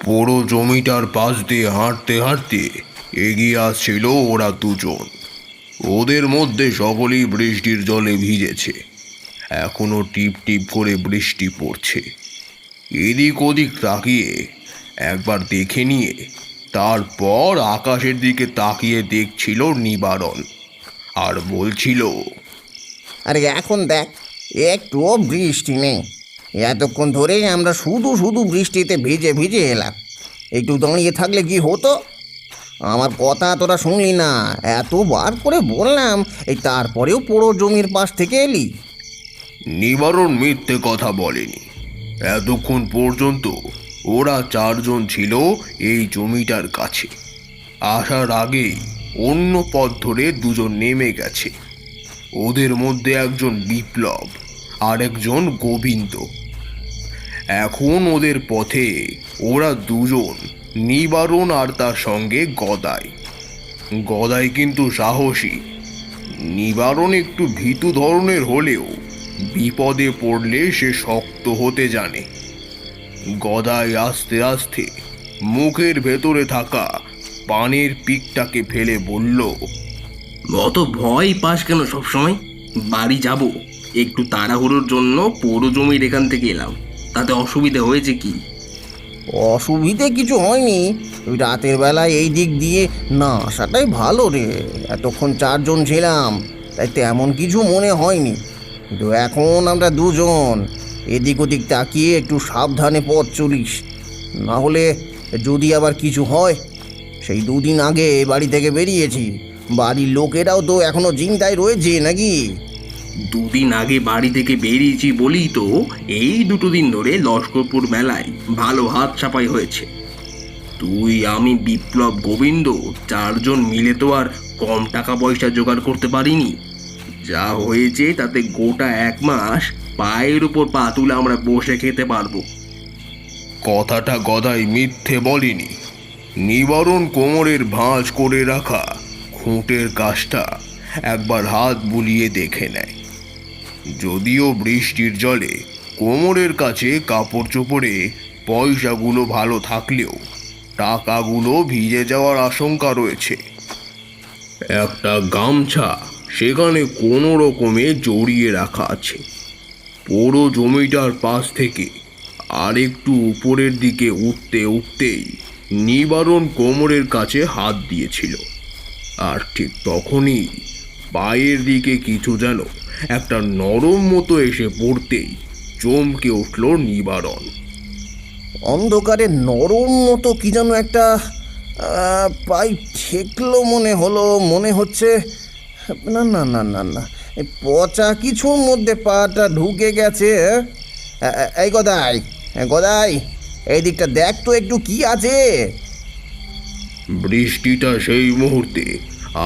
পুরো জমিটার পাশ দিয়ে হাঁটতে হাঁটতে এগিয়ে আসছিল ওরা দুজন। ওদের মধ্যে সকলেই বৃষ্টির জলে ভিজেছে। এখনো টিপ টিপ করে বৃষ্টি পড়ছে। এদিক ওদিক তাকিয়ে একবার দেখে নিয়ে তারপর আকাশের দিকে তাকিয়ে দেখছিল নিবারণ, আর বলছিল, আরে এখন দেখ, একটুও বৃষ্টি নেই। এতক্ষণ ধরেই আমরা শুধু শুধু বৃষ্টিতে ভিজে ভিজে এলাম। একটু দাঁড়িয়ে থাকলে কি হতো? আমার কথা তোরা শুনলি না? এতবার করে বললাম, এই তারপরেও পুরো জমির পাশ থেকে এলি। নিবারণ মিথ্যে কথা বলেনি। এতক্ষণ পর্যন্ত ওরা চারজন ছিল এই জমিটার কাছে। আসার আগেই অন্য পথ ধরে দুজন নেমে গেছে। ওদের মধ্যে একজন বিপ্লব আর একজন গোবিন্দ। এখন ওদের পথে ওরা দুজন, নিবারণ আর তার সঙ্গে গদাই। গদাই কিন্তু সাহসী। নিবারণ একটু ভীতু ধরনের হলেও বিপদে পড়লে সে শক্ত হতে জানে। গদাই আস্তে আস্তে মুখের ভেতরে থাকা পানের পিকটাকে ফেলে বলল, অত ভয় পাস কেন সবসময়? বাড়ি যাব, একটু তাড়াহুড়োর জন্য পুরো জমির এখান থেকে এলাম, তাতে অসুবিধা হয়েছে কি? অসুবিধে কিছু হয়নি। ওই রাতের বেলায় এই দিক দিয়ে না আসাটাই ভালো রে। এতক্ষণ চারজন ছিলাম, তাই তেমন কিছু মনে হয়নি। কিন্তু এখন আমরা দুজন, এদিক ওদিক তাকিয়ে একটু সাবধানে পথ চলিস, না হলে যদি আবার কিছু হয়। সেই দুদিন আগে বাড়ি থেকে বেরিয়েছি, বাড়ির লোকেরাও তো এখনো চিন্তায় রয়েছে নাকি। দুদিন আগে বাড়ি থেকে বেরিয়েছি বলেই তো এই দুটো দিন ধরে লস্করপুর মেলায় ভালো হাত ছাপাই হয়েছে। তুই, আমি, বিপ্লব, গোবিন্দ চারজন মিলে তো আর কম টাকা পয়সা জোগাড় করতে পারিনি। যা হয়েছে তাতে গোটা 1 মাস পায়ের উপর পা তুলে আমরা বসে খেতে পারবো। কথাটা গদাই মিথ্যে বলেনি। নিবারণ কোমরের ভাঁজ করে রাখা খুঁটের কাজটা একবার হাত বুলিয়ে দেখে নেয়। যদিও বৃষ্টির জলে কোমরের কাছে কাপড় চোপড়ে পয়সাগুলো ভালো থাকলেও টাকাগুলো ভিজে যাওয়ার আশঙ্কা রয়েছে। একটা গামছা সেখানে কোনো রকমে জড়িয়ে রাখা আছে। পুরো জমিটার পাশ থেকে আর একটু উপরের দিকে উঠতে উঠতেই নিবারণ কোমরের কাছে হাত দিয়েছিল। আর ঠিক তখনই পায়ের দিকে কিছু যেন একটা নরম মতো এসে পড়তেই চমকে উঠল নিবারণ। অন্ধকারে নরম মতো কি যেন একটা পাইপ ঠেকলো মনে হচ্ছে। না না না না না, এই পচা কিছুর মধ্যে পাটা ঢুকে গেছে। এই গদাই, গদাই, এই দিকটা দেখ তো একটু কি আছে। বৃষ্টিটা সেই মুহূর্তে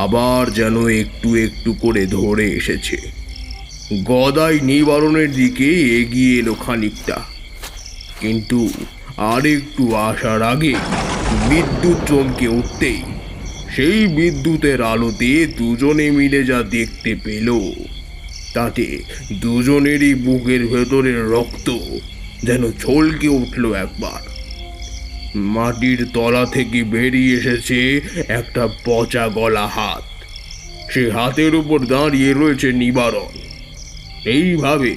আবার যেন একটু একটু করে ধরে এসেছে। গদাই নিবারণের দিকে এগিয়ে এলো খানিকটা, কিন্তু আর একটু আসার আগে বিদ্যুৎ চমকে উঠতেই সেই বিদ্যুতের আলোতে দুজনে মিলে যা দেখতে পেল, তাতে দুজনেরই বুকের ভেতরের রক্ত যেন ছলকে উঠল একবার। মাটির তলা থেকে বেরিয়ে এসেছে একটা পচা গলা হাত। সে হাতের উপর দাঁড়িয়ে রয়েছে নিবারণ। এইভাবে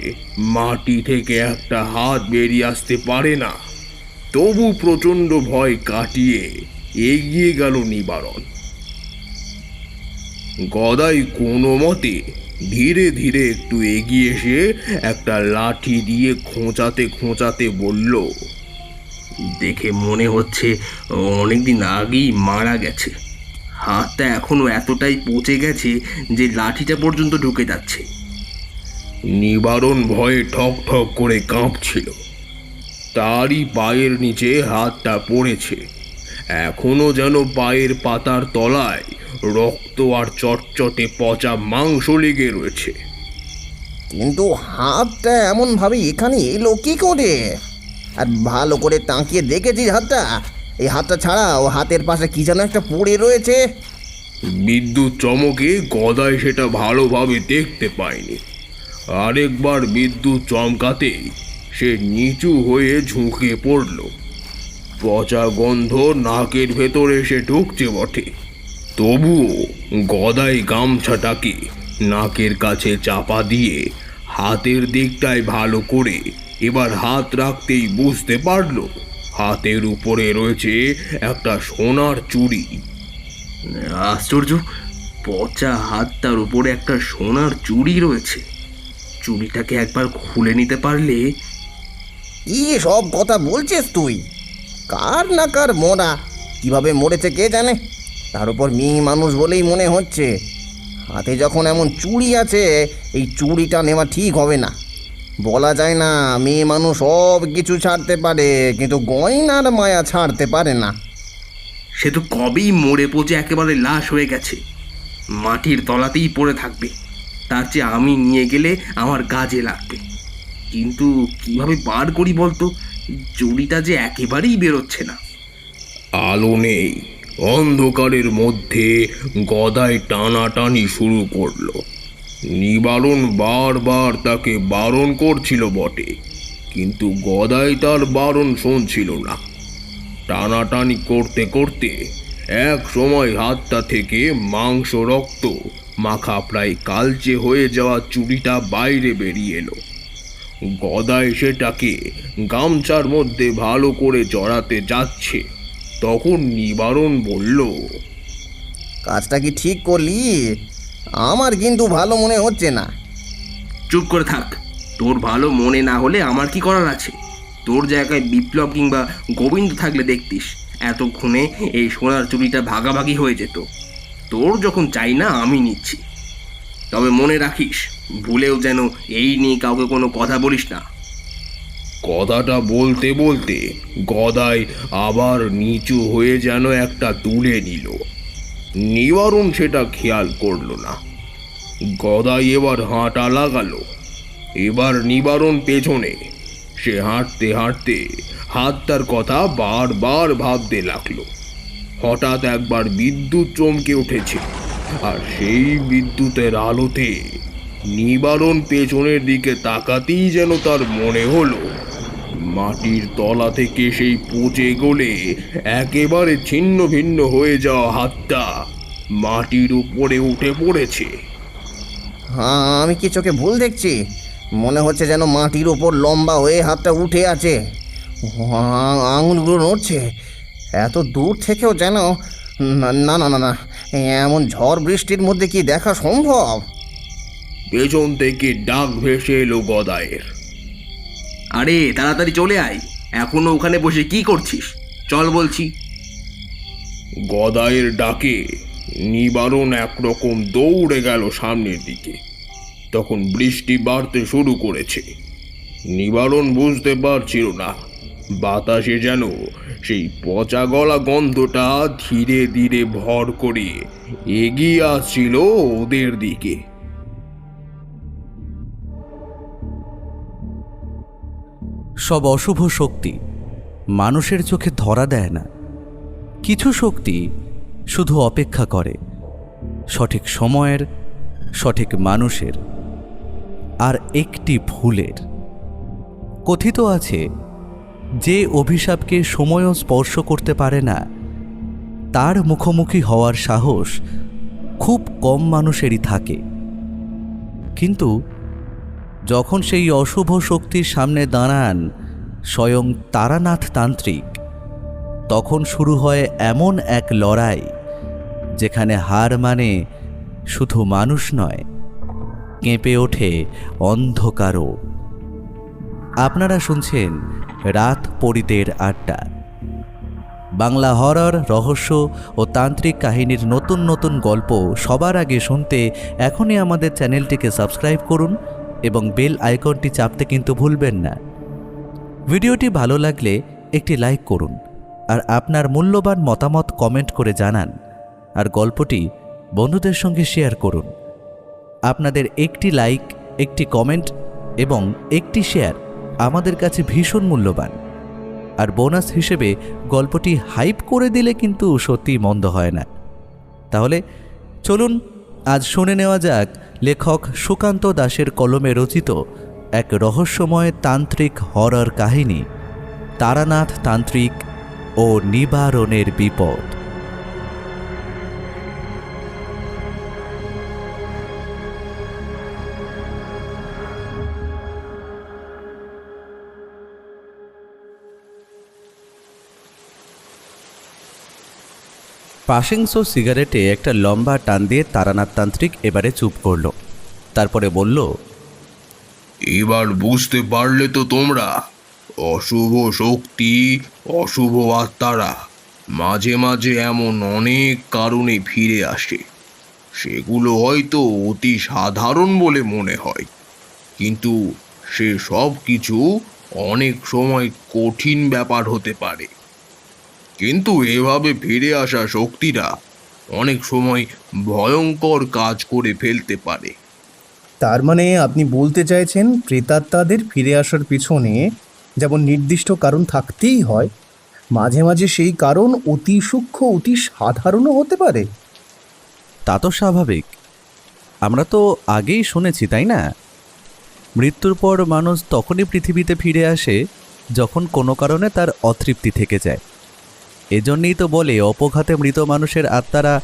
মাটি থেকে একটা হাত বেরিয়ে আসতে পারে না। তবু প্রচণ্ড ভয় কাটিয়ে এগিয়ে গেল নিবারণ। গদাই কোনো মতে ধীরে ধীরে একটু এগিয়ে এসে একটা লাঠি দিয়ে খোঁচাতে খোঁচাতে বলল, দেখে মনে হচ্ছে অনেকদিন আগেই মারা গেছে। হাতটা এখনো এতটাই পচে গেছে যে লাঠিটা পর্যন্ত ঢুকে যাচ্ছে। নিবারণ ভয়ে ঠক ঠক করে কাঁপছিল। তারই পায়ের নিচে হাতটা পড়েছে। এখনো যেন পায়ের পাতার তলায় রক্ত আর চটচটে পচা মাংস লেগে রয়েছে। কিন্তু হাতটা এমনভাবে এখানে এলো কি করে? আর ভালো করে তাকিয়ে দেখেছিস হাতটা? এই হাতটা ছাড়াও হাতের পাশে কি যেন একটা পড়ে রয়েছে। বিদ্যুৎ চমকে গদাই সেটা ভালোভাবে দেখতে পায়নি। আরেকবার বিদ্যুৎ চমকাতেই সে নিচু হয়ে ঝুঁকে পড়ল। পচা গন্ধ নাকের ভেতরে এসে ঢুকছে বটে, তবুও গদাই গামছাটাকে নাকের কাছে চাপা দিয়ে হাতের দিকটায় ভালো করে এবার হাত রাখতেই বুঝতে পারলো হাতের উপরে রয়েছে একটা সোনার চুড়ি। আশ্চর্য, পচা হাতটার উপরে একটা সোনার চুড়ি রয়েছে। চুড়িটাকে একবার খুলে নিতে পারলে। কি সব কথা বলছিস তুই? কার না কার মরা, কিভাবে মরেছে কে জানে। তার উপর মেয়ে মানুষ বলেই মনে হচ্ছে। হাতে যখন এমন চুড়ি আছে, এই চুড়িটা নেওয়া ঠিক হবে না। বলা যায় না, মেয়ে মানুষ সব কিছু ছাড়তে পারে, কিন্তু গয়নার মায়া ছাড়তে পারে না। সে তো কবেই মরে পচে একেবারে লাশ হয়ে গেছে, মাটির তলাতেই পড়ে থাকবে। তার চেয়ে আমি নিয়ে গেলে আমার কাজে লাগবে। কিন্তু কিভাবে বার করি বলতো? চুড়িটা যে একেবারেই বেরোচ্ছে না। আলো নেই, অন্ধকারের মধ্যে গদাই টানাটানি শুরু করলো। নিবারণ বারবার তাকে বারণ করছিল বটে, কিন্তু গদাই তার বারণ শুনছিল না। টানাটানি করতে করতে এক সময় হাতটা থেকে মাংস রক্ত মাখা প্রায় কালচে হয়ে যাওয়া চুড়িটা বাইরে বেরিয়ে এলো। গদাই সেটাকে গামছার মধ্যে ভালো করে জড়াতে যাচ্ছে, তখন নিবারণ বলল, কাজটা কি ঠিক করলি? আমার কিন্তু ভালো মনে হচ্ছে না। চুপ করে থাক। তোর ভালো মনে না হলে আমার কি করার আছে? তোর জায়গায় বিপ্লব কিংবা গোবিন্দ থাকলে দেখতিস এতক্ষণে এই সোনার চুড়িটা ভাগাভাগি হয়ে যেত। তোর যখন চাই না, আমি নিচ্ছি। তবে মনে রাখিস, ভুলেও যেন এই নিয়ে কাউকে কোনো কথা বলিস না। কথাটা বলতে বলতে গদাই আবার নিচু হয়ে যেন একটা তুলে নিল। নিবারণ সেটা খেয়াল করলো না। গদাই এবার হাঁটা লাগালো। এবার নিবারণ পেছনে। সে হাঁটতে হাঁটতে হাতটার কথা বারবার ভাবতে লাগলো। হঠাৎ একবার বিদ্যুৎ চমকে উঠেছে, আর সেই বিদ্যুতের আলোতে নিবারণ পেছনের দিকে তাকাতেই যেন তার মনে হলো মাটির তলা থেকে সেই পচে গলে একেবারে ছিন্ন ভিন্ন হয়ে যাওয়া হাতটা মাটির উপরে উঠে পড়েছে। হ্যাঁ, আমি কি চোখে ভুল দেখছি? মনে হচ্ছে যেন মাটির ওপর লম্বা হয়ে হাতটা উঠে আছে, আঙুলগুলো নড়ছে। এত দূর থেকেও যেন না না না না, এমন ঝড় বৃষ্টির মধ্যে কি দেখা সম্ভব? পেছন থেকে ডাক ভেসে এলো গদায়ের। আরে তাড়াতাড়ি চলে আয়, এখনো ওখানে বসে কি করছিস? চল বলছি। গদায়ের ডাকে নিবারণ একরকম দৌড়ে গেল সামনের দিকে। তখন বৃষ্টি বাড়তে শুরু করেছে। নিবারণ বুঝতে পারছিল না, বাতাসে যেন সেই পচা গলা গন্ধটা ধীরে ধীরে ভর করে এগিয়ে আসছিল ওদের দিকে। সব অশুভ শক্তি মানুষের চোখে ধরা দেয় না। কিছু শক্তি শুধু অপেক্ষা করে সঠিক সময়ের, সঠিক মানুষের, আর একটি ভুলের। কথিত আছে, যে অভিশাপকে সময়ও স্পর্শ করতে পারে না, তার মুখোমুখি হওয়ার সাহস খুব কম মানুষেরই থাকে। কিন্তু যখন সেই অশুভ শক্তির সামনে দাঁড়ান স্বয়ং তারানাথ তান্ত্রিক, তখন শুরু হয় এমন এক লড়াই যেখানে হার মানে শুধু মানুষ নয়, কেঁপে ওঠে অন্ধকারও। আপনারা শুনছেন রাত পরিতের আড্ডা। বাংলা হরর, রহস্য ও তান্ত্রিক কাহিনীর নতুন নতুন গল্প সবার আগে শুনতে এখনই আমাদের চ্যানেলটিকে সাবস্ক্রাইব করুন এবং বেল আইকনটি চাপতে কিন্তু ভুলবেন না। ভিডিওটি ভালো লাগলে একটি লাইক করুন আর আপনার মূল্যবান মতামত কমেন্ট করে জানান, আর গল্পটি বন্ধুদের সঙ্গে শেয়ার করুন। আপনাদের একটি লাইক, একটি কমেন্ট এবং একটি শেয়ার আমাদের কাছে ভীষণ মূল্যবান। আর বোনাস হিসেবে গল্পটি হাইপ করে দিলে কিন্তু সত্যিই মন্দ হয় না। তাহলে চলুন আজ শুনে নেওয়া যাক লেখক সুকান্ত দাসের কলমে রচিত এক রহস্যময় তান্ত্রিক হরর কাহিনী, তারানাথ তান্ত্রিক ও নিবারণের বিপদ। পাশিংশো সিগারেটে একটা লম্বা টান দিয়ে তারানাথ তান্ত্রিক এবারে চুপ করল। তারপরে বলল, এবার বুঝতে পারলে তো তোমরা, অশুভ শক্তি, অশুভ আত্মারা মাঝে মাঝে এমন অনেক কারণে ফিরে আসে। সেগুলো হয়তো অতি সাধারণ বলে মনে হয়, কিন্তু সে সব কিছু অনেক সময় কঠিন ব্যাপার হতে পারে। কিন্তু এভাবে ফিরে আসা শক্তিরা অনেক সময় ভয়ঙ্কর কাজ করে ফেলতে পারে। তার মানে আপনি বলতে চাইছেন প্রেতাত্মাদের ফিরে আসার পিছনে যেমন নির্দিষ্ট কারণ থাকতেই হয়, মাঝে মাঝে সেই কারণ অতি সূক্ষ্ম, অতি সাধারণও হতে পারে। তা তো স্বাভাবিক। আমরা তো আগেই শুনেছি, তাই না? মৃত্যুর পর মানুষ তখনই পৃথিবীতে ফিরে আসে যখন কোনো কারণে তার অতৃপ্তি থেকে যায়। এজন্যই তো বলে অপঘাতে মৃত মানুষের আত্মারা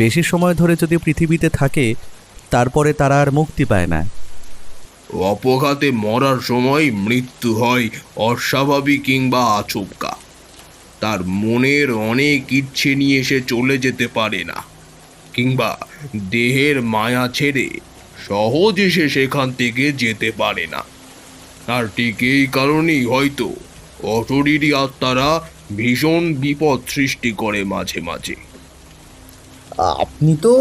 বেশি সময় ধরে যদি পৃথিবীতে থাকে তারপরে তারা আর মুক্তি পায় না। অপঘাতে মরার সময় মৃত্যু হয় অস্বাভাবিক কিংবা আচমকা। তার মনের অনেক ইচ্ছে নিয়ে সে চলে যেতে পারে না, কিংবা দেহের মায়া ছেড়ে সহজে সে সেখান থেকে যেতে পারে না। আর ঠিক এই কারণেই হয়তো অশরীরী আত্মারা ভীষণ বিপদ সৃষ্টি করে মাঝে মাঝে। আপনি তো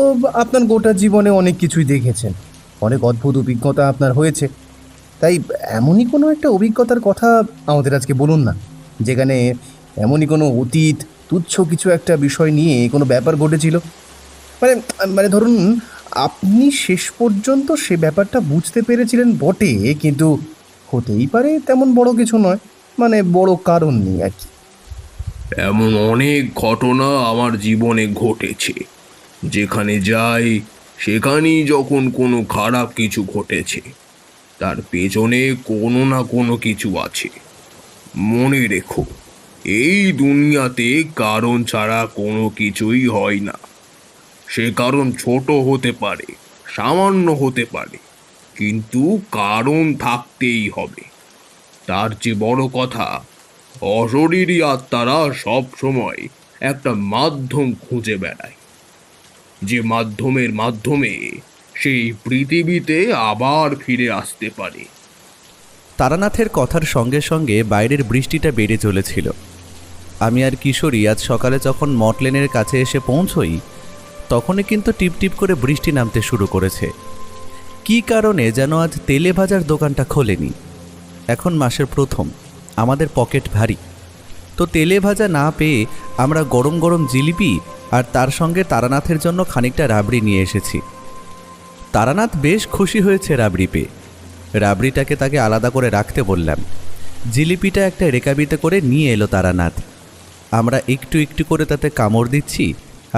আপনার গোটা জীবনে অনেক কিছুই দেখেছেন, অনেক অদ্ভুত অভিজ্ঞতা আপনার হয়েছে। তাই এমনই কোনো একটা অভিজ্ঞতার কথা আমাদের আজকে বলুন না, যেখানে এমনই কোনো অতীত তুচ্ছ কিছু একটা বিষয় নিয়ে কোনো ব্যাপার ঘটেছিল। মানে মানে ধরুন, আপনি শেষ পর্যন্ত সে ব্যাপারটা বুঝতে পেরেছিলেন বটে, কিন্তু হতেই পারে তেমন বড় কিছু নয়, মানে বড় কারণ নেই আর কি। এমন অনেক ঘটনা আমার জীবনে ঘটেছে। যেখানে যাই সেখানেই যখন কোনো খারাপ কিছু ঘটেছে, তার পেছনে কোনো না কোনো কিছু আছে। মনে রেখো, এই দুনিয়াতে কারণ ছাড়া কোনো কিছুই হয় না। সে কারণ ছোট হতে পারে, সামান্য হতে পারে, কিন্তু কারণ থাকতেই হবে। তার চেয়ে বড় কথা, অশরীরী আত্মারা সব সময় একটা মাধ্যম খুঁজে বেড়ায়, যে মাধ্যমে সেই পৃথিবীতে আবার ফিরে আসতে পারে। তারানাথের কথার সঙ্গে সঙ্গে বাইরের বৃষ্টিটা বেড়ে চলেছিল। আমি আর কিশোরী আজ সকালে যখন মটলেনের কাছে এসে পৌঁছই, তখনই কিন্তু টিপটিপ করে বৃষ্টি নামতে শুরু করেছে। কী কারণে যেন আজ তেলে ভাজার দোকানটা খোলেনি। এখন মাসের প্রথম, আমাদের পকেট ভারী, তো তেলে ভাজা না পেয়ে আমরা গরম গরম জিলিপি আর তার সঙ্গে তারানাথের জন্য খানিকটা রাবড়ি নিয়ে এসেছি। তারানাথ বেশ খুশি হয়েছে রাবড়ি পেয়ে। রাবড়িটাকে তাকে আলাদা করে রাখতে বললাম। জিলিপিটা একটা রেকাবিতে করে নিয়ে এলো তারানাথ। আমরা একটু একটু করে তাতে কামড় দিচ্ছি,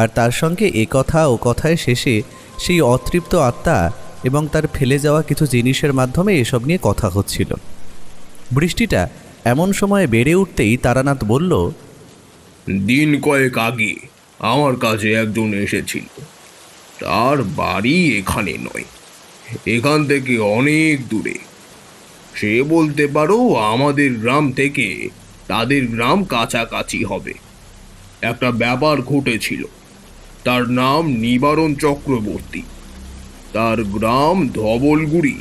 আর তার সঙ্গে এ কথা ও কথায় শেষে সেই অতৃপ্ত আত্মা এবং তার ফেলে যাওয়া কিছু জিনিসের মাধ্যমে এসব নিয়ে কথা হচ্ছিল। বৃষ্টিটা এমন সময় বেড়ে উঠতেই তারানাথ বলল, দিন কয়েক আগে আমার কাছে একজন এসেছিল। তার বাড়ি এখানে নয়, এখান থেকে অনেক দূরে। সে বলতে পারো আমাদের গ্রাম থেকে তাদের গ্রাম কাছাকাছি হবে। একটা ব্যাপার ঘটেছিল। তার নাম নিবারণ চক্রবর্তী। তার গ্রাম ধবলগুড়ি।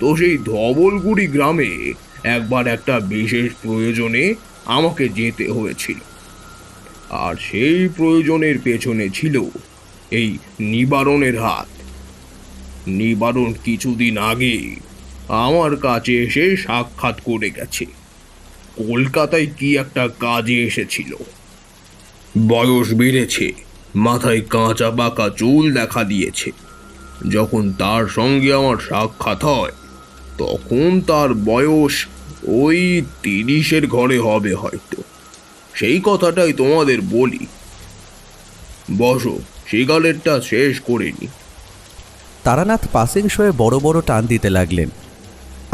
তো সেই ধবলগুড়ি গ্রামে একবার একটা বিশেষ প্রয়োজনে আমাকে যেতে হয়েছিল, আর সেই প্রয়োজনের পেছনে ছিল এই নিবারণের হাত। নিবারণ কিছুদিন আগে আমার কাছে এসে সাক্ষাৎ করে গেছে। কলকাতায় কি একটা কাজে এসেছিল। বয়স বেড়েছে, মাথায় কাঁচা বাঁকা চুল দেখা দিয়েছে। যখন তার সঙ্গে আমার সাক্ষাৎ হয়, তখন তার বয়স ওই 30-এর ঘরে হবে হয়তো। সেই কথাটাই তোমাদের বলি। বসো, সিগারেটটা শেষ করিনি। তারানাথ পাসিং শোয়ে বড় বড় টান দিতে লাগলেন।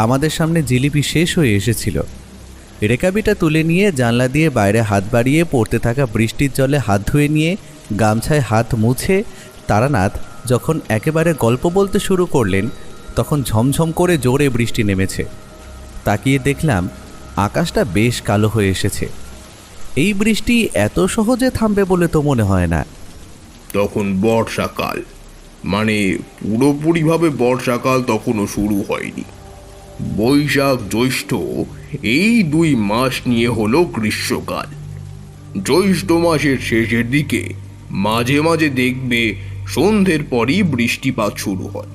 আমাদের সামনে জিলিপি শেষ হয়ে এসেছিল। রেকাবিটা তুলে নিয়ে জানলা দিয়ে বাইরে হাত বাড়িয়ে পড়তে থাকা বৃষ্টির জলে হাত ধুয়ে নিয়ে গামছায় হাত মুছে তারানাথ যখন একেবারে গল্প বলতে শুরু করলেন, তখন ঝমঝম করে জোরে বৃষ্টি নেমেছে। তাকিয়ে দেখলাম আকাশটা বেশ কালো হয়ে এসেছে। এই বৃষ্টি এত সহজে থামবে বলে তো মনে হয় না। তখন বর্ষাকাল, মানে পুরোপুরিভাবে বর্ষাকাল তখনও শুরু হয়নি। বৈশাখ জ্যৈষ্ঠ এই 2 মাস নিয়ে হলো গ্রীষ্মকাল। জ্যৈষ্ঠ মাসের শেষের দিকে মাঝে মাঝে দেখবে সন্ধ্যের পরই বৃষ্টিপাত শুরু হয়।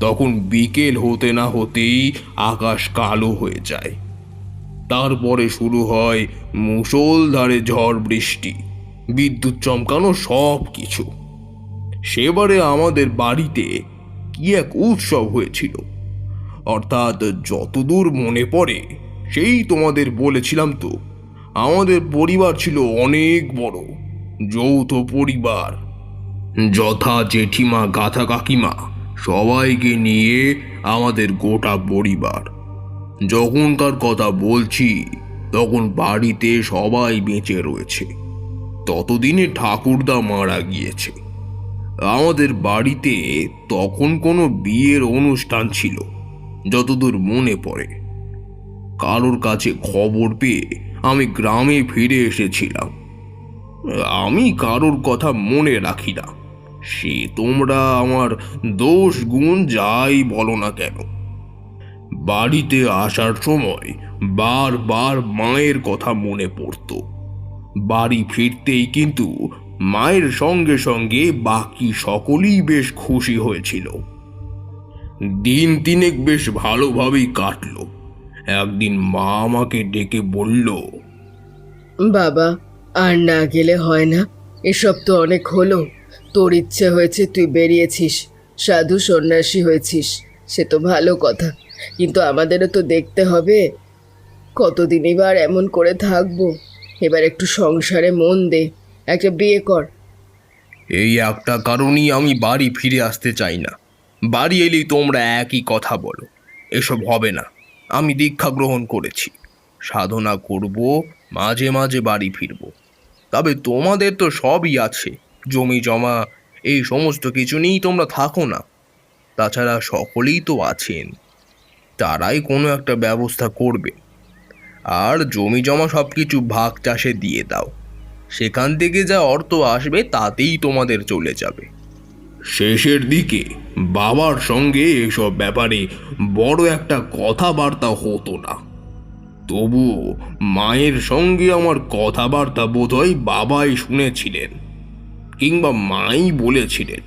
তখন বিকেল হতে না হতেই আকাশ কালো হয়ে যায়। তারপরে শুরু হয় মুষলধারে ঝড় বৃষ্টি, বিদ্যুৎ চমকানো সব কিছু। সেবারে আমাদের বাড়িতে কি এক উৎসব হয়েছিল। অর্থাৎ যতদূর মনে পড়ে সেই তোমাদের বলেছিলাম তো, আমাদের পরিবার ছিল অনেক বড়, যৌথ পরিবার। যথা জেঠিমা, গাথা কাকিমা সবাইকে নিয়ে আমাদের গোটা পরিবার। যখনকার কথা বলছি তখন বাড়িতে সবাই বেঁচে রয়েছে। ততদিনে ঠাকুরদা মারা গিয়েছে। আমাদের বাড়িতে তখন কোনো বিয়ের অনুষ্ঠান ছিল যতদূর মনে পড়ে। কারোর কাছে খবর পেয়ে আমি গ্রামে ফিরে এসেছিলাম। আমি কারোর কথা মনে রাখি না, সে তোমরা আমার দোষ গুণ যাই বলো না কেন। বাড়িতে আসার সময় বারবার মায়ের কথা মনে পড়ত। বাড়ি ফিরতেই কিন্তু মায়ের সঙ্গে সঙ্গে বাকি সকলেই বেশ খুশি হয়েছিল। দিন তিনেক বেশ ভালোভাবেই কাটলো। একদিন মা আমাকে ডেকে বলল, বাবা, আর না গেলে হয় না। এসব তো অনেক হলো। তোর ইচ্ছে হয়েছে, তুই বেরিয়েছিস, সাধু সন্ন্যাসী হয়েছিস, সে তো ভালো কথা, কিন্তু আমাদেরও তো দেখতে হবে। কতদিন এবার এমন করে থাকবো? এবার একটু সংসারে মন দে, একটা বিয়ে কর। এই একটা কারণেই আমি বাড়ি ফিরে আসতে চাই না। বাড়ি এলেই তোমরা একই কথা বলো, এসব হবে না। আমি দীক্ষা গ্রহণ করেছি, সাধনা করব, মাঝে মাঝে বাড়ি ফিরব। তবে তোমাদের তো সবই আছে, জমি জমা, এই সমস্ত কিছু নিয়েই তোমরা থাকো না। তাছাড়া সকলেই তো আছেন, তারাই কোনো একটা ব্যবস্থা করবে। আর জমি জমা সব কিছু ভাগ চাষে দিয়ে দাও, সেখান থেকে যা অর্থ আসবে তাতেই তোমাদের চলে যাবে। শেষের দিকে বাবার সঙ্গে এসব ব্যাপারে বড় একটা কথাবার্তা হতো না। তবুও মায়ের সঙ্গে আমার কথাবার্তা বোধহয় বাবাই শুনেছিলেন, কিংবা মাই বলেছিলেন।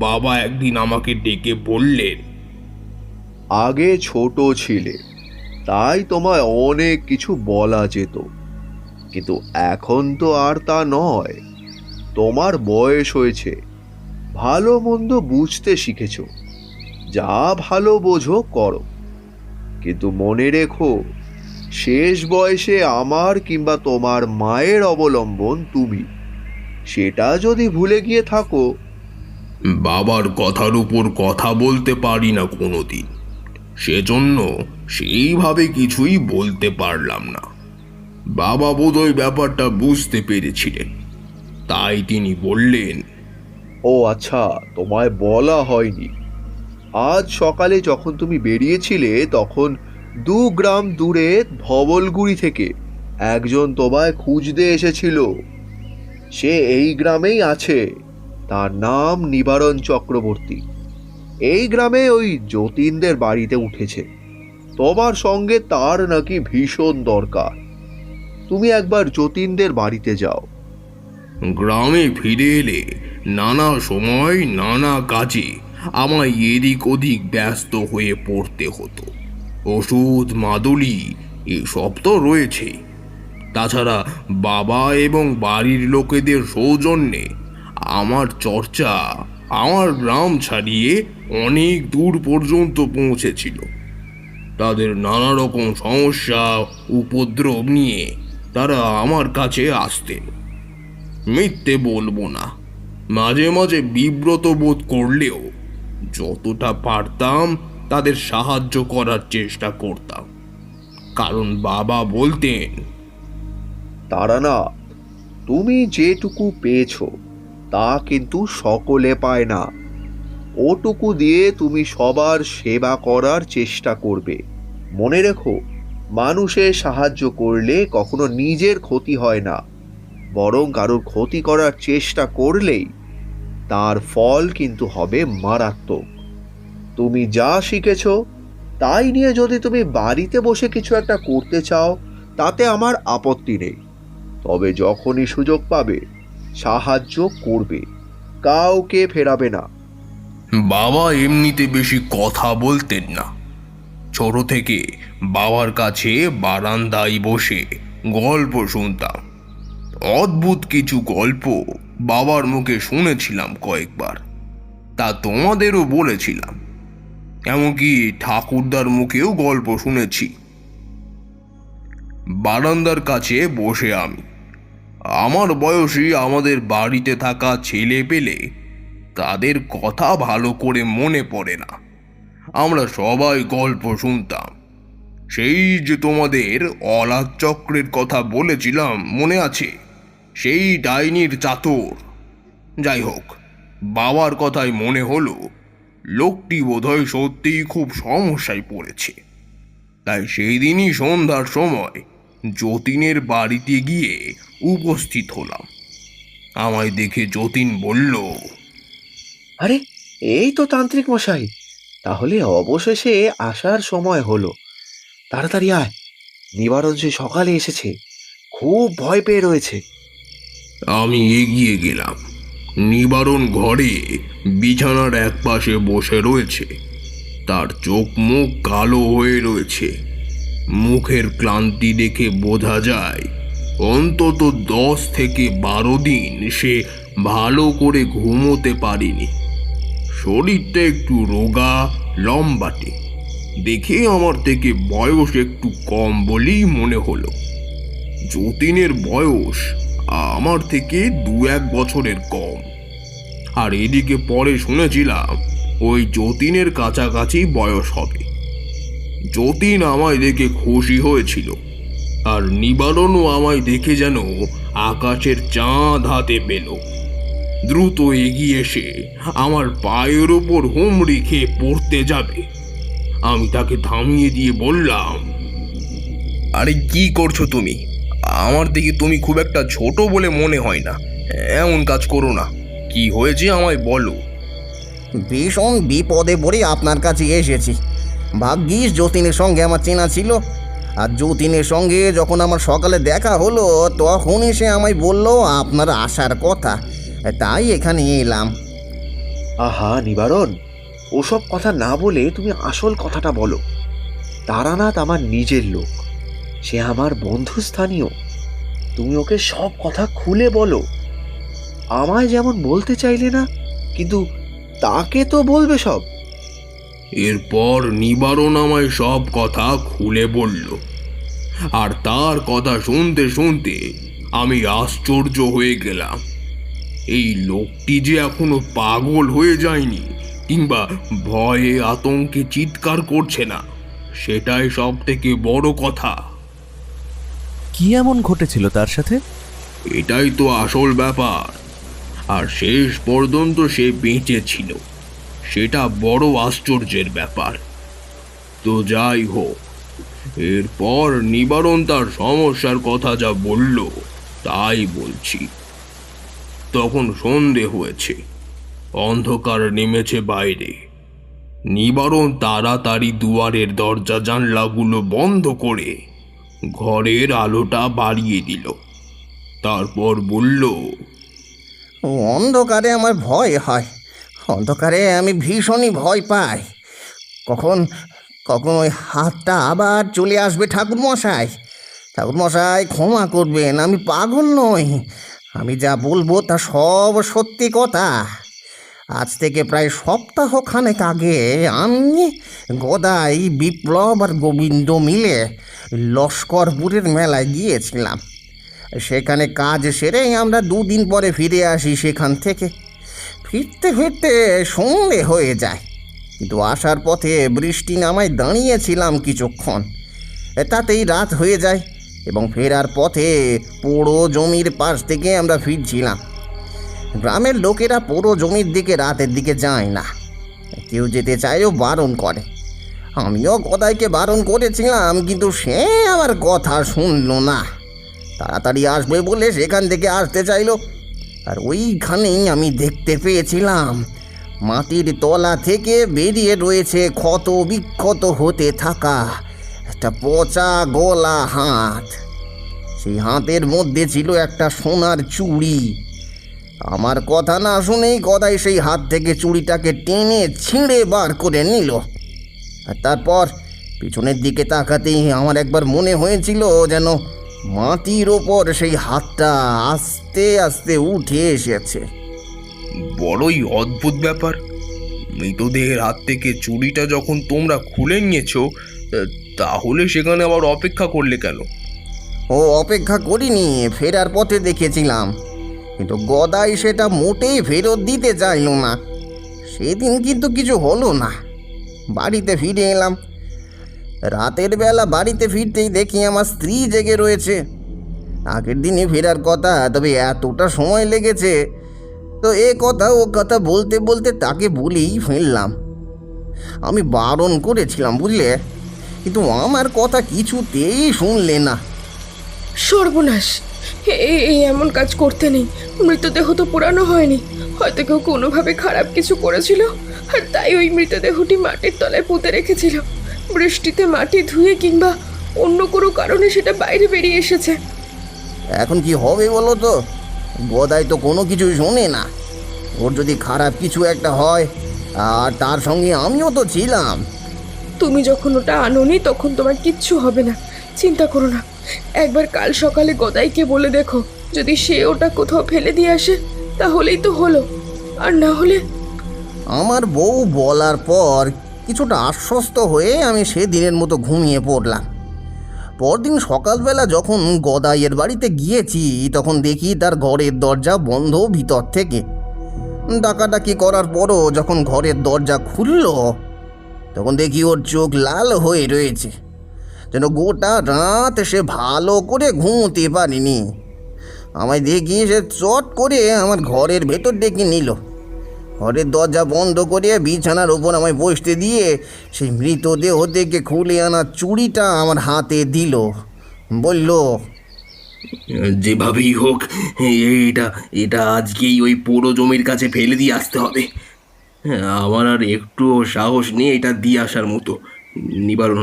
বাবা একদিন আমাকে ডেকে বললেন, আগে ছোট ছিলে, তাই তোমায় অনেক কিছু বলা যেত, কিন্তু এখন তো আর তা নয়। তোমার বয়স হয়েছে, ভালো মন্দ বুঝতে শিখেছ, যা ভালো বোঝো করো। কিন্তু মনে রেখো, শেষ বয়সে আমার কিংবা তোমার মায়ের অবলম্বন তুমি। সেটা যদি ভুলে গিয়ে থাকো। বাবার কথার উপর কথা বলতে পারি না কোনোদিন, সেজন্য সেইভাবে কিছুই বলতে পারলাম না। বাবা বোধহয় ব্যাপারটা বুঝতে পেরেছিলেন, তাই তিনি বললেন, ও আচ্ছা, তোমায় বলা হয়নি। আজ সকালে যখন তুমি বেরিয়েছিলে তখন 2 গ্রাম দূরে ধবলগুড়ি থেকে একজন তোমায় খুঁজতে এসেছিল। সে এই গ্রামেই আছে, তার নাম নিবারণ চক্রবর্তী। এই গ্রামে ওই যতীনদের বাড়িতে উঠেছে। তোমার সঙ্গে তার নাকি ভীষণ দরকার। তুমি একবার যতীনদের বাড়িতে যাও। গ্রামে ফিরে এলে নানা সময় নানা কাজে আমায় এদিক ওদিক ব্যস্ত হয়ে পড়তে হতো। ওষুধ মাদুলি এসব তো রয়েছে, তাছাড়া বাবা এবং বাড়ির লোকেদের সৌজন্যে আমার চর্চা আমার গ্রাম ছাড়িয়ে অনেক দূর পর্যন্ত পৌঁছেছিল। তাদের নানা রকম সমস্যা উপদ্রব নিয়ে তারা আমার কাছে আসতেন। মিথ্যে বলবো না, মাঝে মাঝে বিব্রত বোধ করলেও যতটা পারতাম তাদের সাহায্য করার চেষ্টা করতাম। কারণ বাবা বলতেন, তারানাথ, তুমি যেটুকু পেয়েছো তা কিন্তু সকলে পায় না। ওটুকু দিয়ে তুমি সবার সেবা করার চেষ্টা করবে। মনে রেখো, মানুষের সাহায্য করলে কখনো নিজের ক্ষতি হয় না, বরং কারোর ক্ষতি করার চেষ্টা করলেই তার ফল কিন্তু হবে মারাত্মক। তুমি যা শিখেছো তাই নিয়ে যদি তুমি বাড়িতে বসে কিছু একটা করতে চাও, তাতে আমার আপত্তি নেই। তবে যখনই সুযোগ পাবে সাহায্য করবে, কাউকে ফেরাবে না। বাবা এমনিতে বেশি কথা বলতেন না। ছোট থেকে বাবার কাছে বারান্দায় বসে গল্প শুনতাম। অদ্ভুত কিছু গল্প বাবার মুখে শুনেছিলাম কয়েকবার, তা তোমাদেরও বলেছিলাম। এমনকি ঠাকুরদার মুখেও গল্প শুনেছি। বারান্দার কাছে বসে আমি, আমার বয়সী আমাদের বাড়িতে থাকা ছেলে পেলে, তাদের কথা ভালো করে মনে পড়ে না। আমরা সবাই গল্প শুনতাম। সেই যে তোমাদের অলাদ চক্রের কথা বলেছিলাম, মনে আছে? সেই ডাইনির চাতর। যাই হোক, বাবার কথায় মনে হলো লোকটি বোধহয় সত্যিই খুব সমস্যায় পড়েছে। তাই সেই দিনই সন্ধ্যার সময় যতীনের বাড়িতে গিয়ে উপস্থিত হলাম। আমায় দেখে যতীন বলল, আরে, এই তো তান্ত্রিক মশাই, তাহলে অবশেষে আসার সময় হলো। তাড়াতাড়ি আয়, নিবারণ সে সকালে এসেছে, খুব ভয় পেয়ে রয়েছে। আমি এগিয়ে গেলাম। নিবারণ ঘরে বিছানার একপাশে বসে রয়েছে। তার চোখ মুখ কালো হয়ে রয়েছে। মুখের ক্লান্তি দেখে বোঝা যায় অন্তত 10 থেকে 12 দিন সে ভালো করে ঘুমোতে পারেনি। শরীরটা একটু রোগা, লম্বাটে। দেখে আমার থেকে বয়স একটু কম বলেই মনে হলো। যতীনের বয়স আমার থেকে 2-1 বছরের কম। আর এদিকে পরে শুনেছিলাম ওই যতীনের কাছাকাছি বয়স হবে। যতীন আমায় দেখে খুশি হয়েছিল, আর নিবারণও আমায় দেখে যেন আকাশের চাঁদ হাতে পেল। দ্রুত এগিয়ে এসে আমার পায়ের ওপর হুমড়ি খেয়ে পড়তে যাবে। আমি তাকে থামিয়ে দিয়ে বললাম, আরে কি করছো তুমি? আমার দিকে তুমি খুব একটা ছোট বলে মনে হয় না। এমন কাজ করো না। কি হয়েছে আমায় বলো। ভীষণ বিপদে পড়ে আপনার কাছে এসেছি। ভাগ্যিস যতীনের সঙ্গে আমার চেনা ছিল। আর যতীনের সঙ্গে যখন আমার সকালে দেখা হলো, তখনই সে আমায় বলল আপনার আসার কথা। তাই এখানে এলাম। আহা নিবারণ, ওসব কথা না বলে তুমি আসল কথাটা বলো। তারানাথ আমার নিজের লোক, সে আমার বন্ধুস্থানীয়। তুমি ওকে সব কথা খুলে বলো। আমায় যেমন বলতে চাইলে না, কিন্তু তাকে তো বলবে সব। এরপর নিবারণ আমায় সব কথা খুলে বলল। আর তার কথা শুনতে শুনতে আমি আশ্চর্য হয়ে গেলাম। এই লোকটি যে এখনো পাগল হয়ে যায়নি, কিংবা ভয়ে আতঙ্কে চিৎকার করছে না, সেটাই সব থেকে বড় কথা। কি এমন ঘটেছিল তার সাথে? এটাই তো আসল ব্যাপার। আর শেষ পর্যন্ত সে বেঁচে ছিল, সেটা বড় আশ্চর্যের ব্যাপার। তো যাই হোক, এরপর নিবারণ তার সমস্যার কথা যা বলল তাই বলছি। তখন সন্ধে হয়েছে, অন্ধকার নেমেছে বাইরে। নিবারণ তাড়াতাড়ি দুয়ারের দরজা জানলাগুলো বন্ধ করে ঘরের আলোটা বাড়িয়ে দিল। তারপর বলল, অন্ধকারে আমার ভয় হয়। অন্ধকারে আমি ভীষণই ভয় পাই। কখন কখন ওই হাতটা আবার চলে আসবে। ঠাকুরমশাই, ঠাকুরমশাই ক্ষমা করবেন, আমি পাগল নই। আমি যা বলবো তা সব সত্যি কথা। আজ থেকে প্রায় সপ্তাহখানেক আগে আমি, গদাই, বিপ্লব আর গোবিন্দ মিলে লস্করপুরের মেলায় গিয়েছিলাম। সেখানে কাজ সেরেই আমরা 2 দিন পরে ফিরে আসি সেখান থেকে। ফিরতে ফিরতে সন্ধে হয়ে যায়, কিন্তু আসার পথে বৃষ্টি নামায় দাঁড়িয়েছিলাম কিছুক্ষণ। তাতেই রাত হয়ে যায় এবং ফেরার পথে পোড়ো জমির পাশ থেকে আমরা ফিরছিলাম। গ্রামের লোকেরা পোড়ো জমির দিকে রাতের দিকে যায় না, কেউ যেতে চাইলেও বারণ করে। আমিও গদাইকে বারণ করেছিলাম, কিন্তু সে আমার কথা শুনলো না। তাড়াতাড়ি আসবে বলে সেখান থেকে আসতে চাইলো। আর ওইখানেই আমি দেখতে পেয়েছিলাম মাটির তলা থেকে বেরিয়ে রয়েছে ক্ষত বিক্ষত হতে থাকা একটা পচা গলা হাত। সেই হাতের মধ্যে ছিল একটা সোনার চুড়ি। আমার কথা না শুনেই গদাই সেই হাত থেকে চুড়িটাকে টেনে ছিঁড়ে বার করে নিল। আর তারপর পিছনের দিকে তাকাতেই আমার একবার মনে হয়েছিল যেন মাটির ওপর সেই হাতটা আস্তে আস্তে উঠে এসেছে। বড়ই অদ্ভুত ব্যাপার। মৃতদেহের হাত থেকে চুড়িটা যখন তোমরা খুলে নিয়েছো, তাহলে সেখানে আবার অপেক্ষা করলে কেন? ও অপেক্ষা করিনি, ফেরার পথে দেখেছিলাম, কিন্তু গদাই সেটা মোটেই ফেরত দিতে চাইল না। সেদিন কিন্তু কিছু হলো না। বাড়িতে ফিরে এলাম। রাতের বেলা বাড়িতে ফিরতেই দেখি আমার স্ত্রী জেগে রয়েছে। আগের দিনে ফেরার কথা, তবে এতটা সময় লেগেছে। তো এ কথা ও কথা বলতে বলতে তাকে বলেই ফেললাম। আমি বারণ করেছিলাম বুঝলে, কিন্তু আমার কথা কিছুতেই শুনলে না। সর্বনাশ! এই এমন কাজ করতে নেই। মৃতদেহ তো পোড়ানো হয়নি, হয়তো কেউ কোনোভাবে খারাপ কিছু করেছিল, আর তাই ওই মৃতদেহটি মাটির তলায় পুঁতে রেখেছিল। বৃষ্টিতে মাটি ধুয়ে কিংবা অন্য কোনো কারণে সেটা বাইরে বেরিয়ে এসেছে। এখন কি হবে বলো তো? গদাই তো কোনো কিছুই শোনে না। ওর যদি খারাপ কিছু একটা হয়, আর তার সঙ্গে আমিও তো ছিলাম। তুমি যখন ওটা আনোনি তখন তোমার কিচ্ছু হবে না, চিন্তা করো না। একবার কাল সকালে গদাইকে বলে দেখো, যদি সে ওটা কোথাও ফেলে দিয়ে আসে তাহলেই তো হলো, আর না হলে। আমার বউ বলার পর কিছুটা আশ্বস্ত হয়ে আমি সেদিনের মতো ঘুমিয়ে পড়লাম। পরদিন সকালবেলা যখন গদাইয়ের বাড়িতে গিয়েছি, তখন দেখি তার ঘরের দরজা বন্ধ ভিতর থেকে। ডাকাডাকি করার পরও যখন ঘরের দরজা খুলল, তখন দেখি ওর চোখ লাল হয়ে রয়েছে, যেন গোটা রাত সে ভালো করে ঘুমোতে পারেনি। আমায় দেখি সে চট করে আমার ঘরের ভেতর ডেকে নিল। ঘরের দরজা বন্ধ করে বিছানার ওপর আমায় বসতে দিয়ে সেই মৃতদেহ থেকে খুলে আনা চুড়িটা আমার হাতে দিল। বলল, যেভাবেই হোক এটা এটা আজকেই ওই পোড়ো জমির কাছে ফেলে দিয়ে আসতে হবে। আমার আর একটুও সাহস নেই এটা দিয়ে আসার মতো। নিবারণ,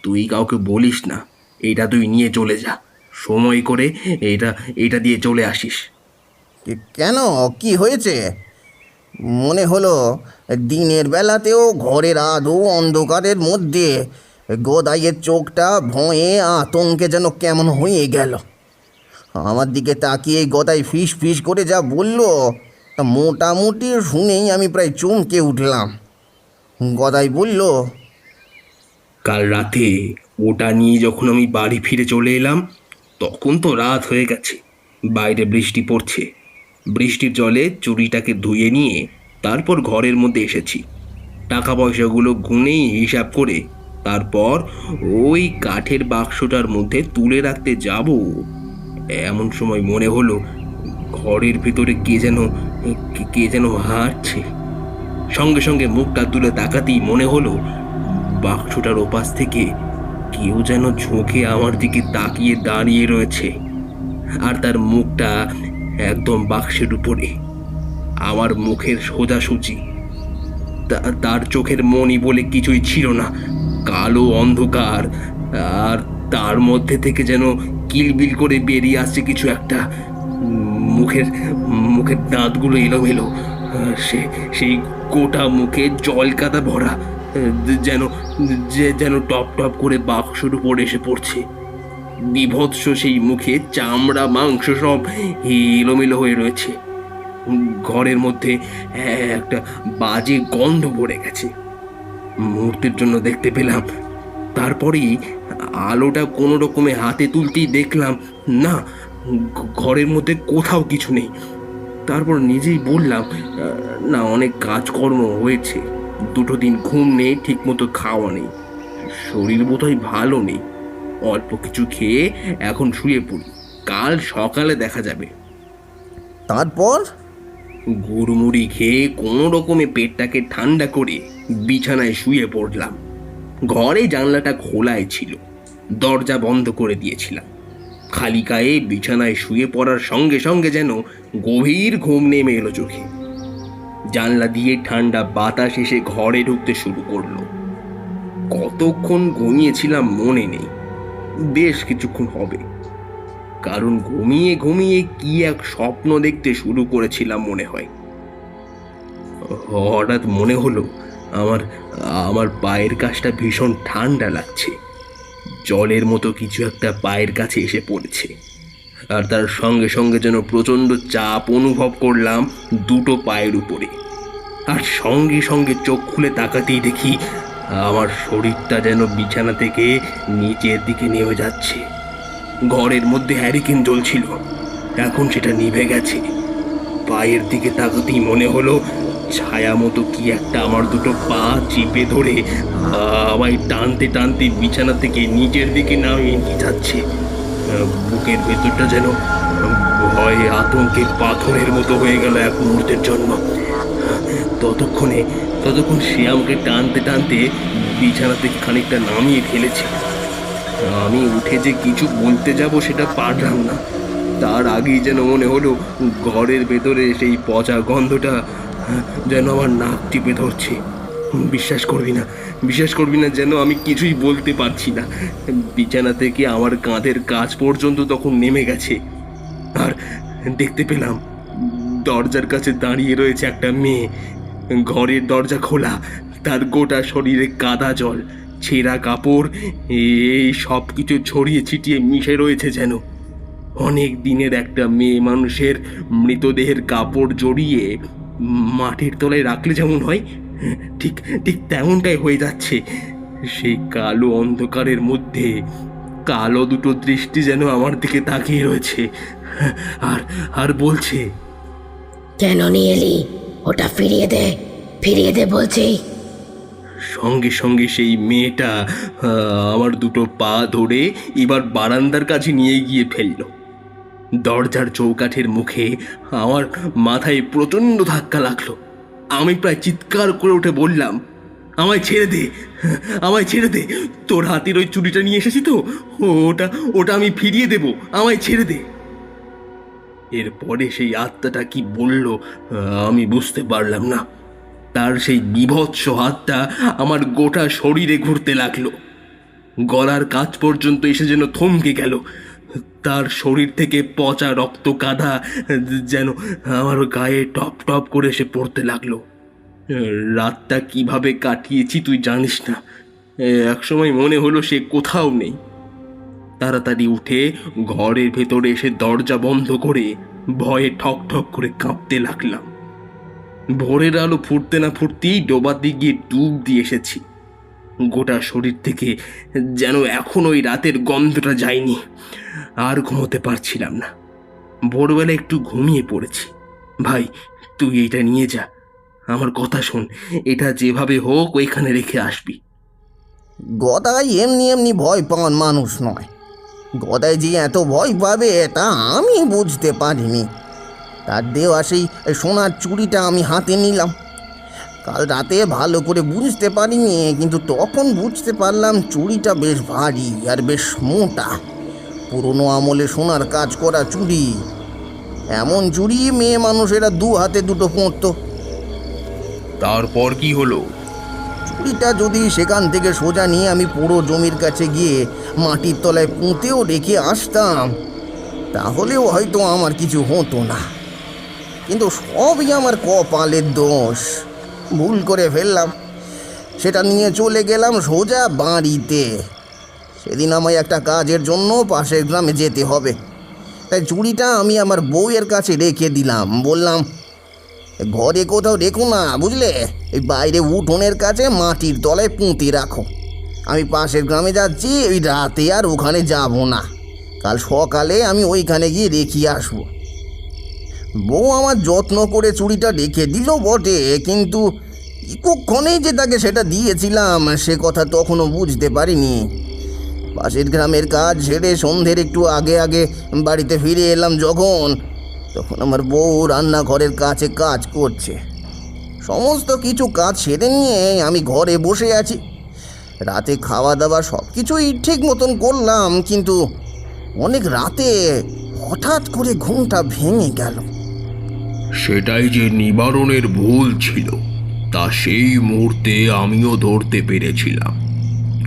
তুই কাউকে বলিস না, এটা তুই নিয়ে চলে যা। সময় করে এটা এটা দিয়ে চলে আসিস। কেন, কি হয়েছে? মনে হলো দিনের বেলাতেও ঘরের আধো অন্ধকারের মধ্যে গদাইয়ের চোখটা ভয়ে আতঙ্কে যেন কেমন হয়ে গেল। আমার দিকে তাকিয়ে গদাই ফিস ফিস করে যা বলল, তা মোটামুটি শুনেই আমি প্রায় চমকে উঠলাম। গদাই বলল, কাল রাতে ওটা নিয়ে যখন আমি বাড়ি ফিরে চলে এলাম, তখন তো রাত হয়ে গেছে, বাইরে বৃষ্টি পড়ছে। বৃষ্টির জলে চুড়িটাকে ধুয়ে নিয়ে তারপর ঘরের মধ্যে এসেছি। টাকা পয়সাগুলো গুনেই হিসাব করে তারপর ওই কাঠের বাক্সটার মধ্যে তুলে রাখতে যাব, এমন সময় মনে হলো ঘরের ভেতরে কে যেন হাঁটছে। সঙ্গে সঙ্গে মুখটা তুলে তাকাতেই মনে হলো বাক্সটার ওপাশ থেকে কেউ যেন ঝুঁকে আমার দিকে তাকিয়ে দাঁড়িয়ে রয়েছে, আর তার মুখটা একদম বাক্সের উপরে, আমার মুখের সোজাসুজি। তার চোখের মনি বলে কিছুই ছিল না, কালো অন্ধকার, আর তার মধ্যে থেকে যেন কিলবিল করে বেরিয়ে আসছে কিছু একটা। মুখের মুখের দাঁতগুলো এলোমেলো, সেই গোটা মুখে জল কাদা ভরা, যেন টপ টপ করে বাক্সর উপর এসে পড়ছে। বিভৎস সেই মুখে চামড়া মাংস সব এলোমেলো হয়ে রয়েছে। ঘরের মধ্যে একটা বাজে গন্ধ ভরে গেছে। মুহূর্তের জন্য দেখতে পেলাম, তারপরেই আলোটা কোনো রকমে হাতে তুলতেই দেখলাম না, ঘরের মধ্যে কোথাও কিছু নেই। তারপর নিজেই বললাম, না, অনেক কাজকর্ম হয়েছে, 2 দিন ঘুম নেই, ঠিক মতো খাওয়া নেই, শরীর বোধহয় ভালো নেই। অল্প কিছু খেয়ে এখন শুয়ে পড়ি, কাল সকালে দেখা যাবে। তারপর গুড়মুড়ি খেয়ে কোনো রকমে পেটটাকে ঠান্ডা করে বিছানায় শুয়ে পড়লাম। ঘরে জানলাটা খোলাই ছিল, দরজা বন্ধ করে দিয়েছিলাম। খালি গায়ে বিছানায় শুয়ে পড়ার সঙ্গে সঙ্গে যেন গভীর ঘুম নেমে এলো চোখে। জানলা দিয়ে ঠান্ডা বাতাস এসে ঘরে ঢুকতে শুরু করলো। কতক্ষণ ঘুমিয়েছিলাম মনে নেই, বেশ কিছুক্ষণ হবে, কারণ ঘুমিয়ে ঘুমিয়ে কি এক স্বপ্ন দেখতে শুরু করেছিলাম মনে হয়। হঠাৎ মনে হলো আমার আমার পায়ের কাছটা ভীষণ ঠান্ডা লাগছে, জলের মতো কিছু একটা পায়ের কাছে এসে পড়েছে। আর তার সঙ্গে সঙ্গে যেন প্রচণ্ড চাপ অনুভব করলাম দুটো পায়ের উপরে। আর সঙ্গে সঙ্গে চোখ খুলে তাকাতেই দেখি আমার শরীরটা যেন বিছানা থেকে নিচের দিকে নেমে যাচ্ছে। ঘরের মধ্যে হ্যারিকেন জ্বলছিল, এখন সেটা নিভে গেছে। পায়ের দিকে তাকাতেই মনে হলো ছায়া মতো কি একটা আমার দুটো পা চিপে ধরে আমায় টানতে টানতে বিছানা থেকে নিচের দিকে নামিয়ে নিয়ে যাচ্ছে। বুকের ভেতরটা যেন ভয়ে আতঙ্কে পাথরের মতো হয়ে গেল এক মুহূর্তের জন্য। ততক্ষণ সে আমাকে টানতে টানতে বিছানা থেকে খানিকটা নামিয়ে ফেলেছে। আমি উঠে যে কিছু বলতে যাব সেটা পারলাম না। তার আগেই যেন মনে হলো ঘরের ভেতরে সেই পচা গন্ধটা যেন আমার নাক টিপে ধরছে। বিশ্বাস করবি না যেন আমি কিছুই বলতে পারছি না। বিছানা থেকে আমার কাঁধের কাছ পর্যন্ত তখন নেমে গেছে। আর দেখতে পেলাম দরজার কাছে দাঁড়িয়ে রয়েছে একটা মেয়ে। ঘরের দরজা খোলা, তার গোটা শরীরে কাদা জল, ছেঁড়া কাপড়, এই সব কিছু ছড়িয়ে ছিটিয়ে মিশে রয়েছে যেন। অনেক দিনের একটা মেয়ে মানুষের মৃতদেহের কাপড় জড়িয়ে মাটির তলায় রাখলে যেমন হয়, ঠিক ঠিক তেমনটাই হয়ে যাচ্ছে। সেই কালো অন্ধকারের মধ্যে কালো দুটো দৃষ্টি যেন আমার দিকে তাকিয়ে রয়েছে আর আর বলছে, কেন নিয়ে এলি? ওটা ফিরিয়ে দে বলছি। সঙ্গে সঙ্গে সেই মেয়েটা আমার দুটো পা ধরে এবার বারান্দার কাছে নিয়ে গিয়ে ফেলল। দরজার চৌকাঠের মুখে আমার মাথায় প্রচণ্ড ধাক্কা লাগলো। আমি প্রায় চিৎকার করে উঠে বললাম, আমায় ছেড়ে দে, তোর হাতের ওই চুড়িটা নিয়ে এসেছি তো, ওটা আমি ফিরিয়ে দেব, আমায় ছেড়ে দে। এরপরে সেই আত্মাটা কি বলল আমি বুঝতে পারলাম না। তার সেই বীভৎস হাতটা আমার গোটা শরীরে ঘুরতে লাগলো, গলার কাছ পর্যন্ত এসে যেন থমকে গেল। তার শরীর থেকে পচা রক্ত কাদা যেন আমার গায়ে টপ টপ করে এসে পড়তে লাগলো। রাতটা কিভাবে কাটিয়েছি তুই জানিস না। একসময় মনে হলো সে কোথাও নেই। তাড়াতাড়ি উঠে ঘরের ভেতরে এসে দরজা বন্ধ করে ভয়ে ঠক ঠক করে কাঁপতে লাগলাম। ভোরের আলো ফুটতে না ফুটতেই ডোবাতে গিয়ে ডুব দিয়ে এসেছি। গোটা শরীর থেকে যেন এখন ওই রাতের গন্ধটা যায়নি। আর ঘুমোতে পারছিলাম না। ভোরবেলা একটু ঘুমিয়ে পড়েছি। ভাই, তুই এইটা নিয়ে যা, আমার কথা শোন, এটা যেভাবে হোক ওইখানে রেখে আসবি। গদাই এমনি এমনি ভয় পাওয়ার মানুষ নয়। গদাই যে এত ভয় পাবে তা আমি বুঝতে পারিনি। তার দেওয়া সেই সোনার চুড়িটা আমি হাতে নিলাম। কাল রাতে ভালো করে বুঝতে পারিনি, কিন্তু তখন বুঝতে পারলাম চুড়িটা বেশ ভারী আর বেশ মোটা, পুরনো আমলে সোনার কাজ করা চুড়ি। এমন চুড়ি মেয়ে মানুষেরা দু হাতে দুটো পরতো। তারপর কি হলো? চুড়িটা যদি সেখান থেকে সোজা নিয়ে আমি পুরো জমির কাছে গিয়ে মাটির তলায় পুঁতেও রেখে আসতাম, তাহলেও হয়তো আমার কিছু হতো না। কিন্তু সবই আমার কপালের দোষ। ভুল করে ফেললাম, সেটা নিয়ে চলে গেলাম সোজা বাড়িতে। সেদিন আমায় একটা কাজের জন্য পাশের গ্রামে যেতে হবে, তাই চুড়িটা আমি আমার বউয়ের কাছে রেখে দিলাম। বললাম, ঘরে কোথাও রেখো না, বুঝলে, এই বাইরে উঠোনের কাছে মাটির তলায় পুঁতে রাখো। আমি পাশের গ্রামে যাচ্ছি, ওই রাতে আর ওখানে যাব না, কাল সকালে আমি ওইখানে গিয়ে রেখে আসবো। বউ আমার যত্ন করে চুড়িটা রেখে দিল বটে, কিন্তু কখনই যে তাকে সেটা দিয়েছিলাম সে কথা তখনও বুঝতে পারিনি। পাশের গ্রামের কাজ ছেড়ে সন্ধ্যের একটু আগে আগে বাড়িতে ফিরে এলাম তখন আমার বউ রান্নাঘরের কাছে কাজ করছে। সমস্ত কিছু কাজ সেরে নিয়ে আমি ঘরে বসে আছি। রাতে খাওয়া দাওয়া সব কিছুই ঠিক মতন করলাম, কিন্তু অনেক রাতে হঠাৎ করে ঘুমটা ভেঙে গেল। সেটাই যে নিবারণের ভুল ছিল তা সেই মুহূর্তে আমিও ধরতে পেরেছিলাম,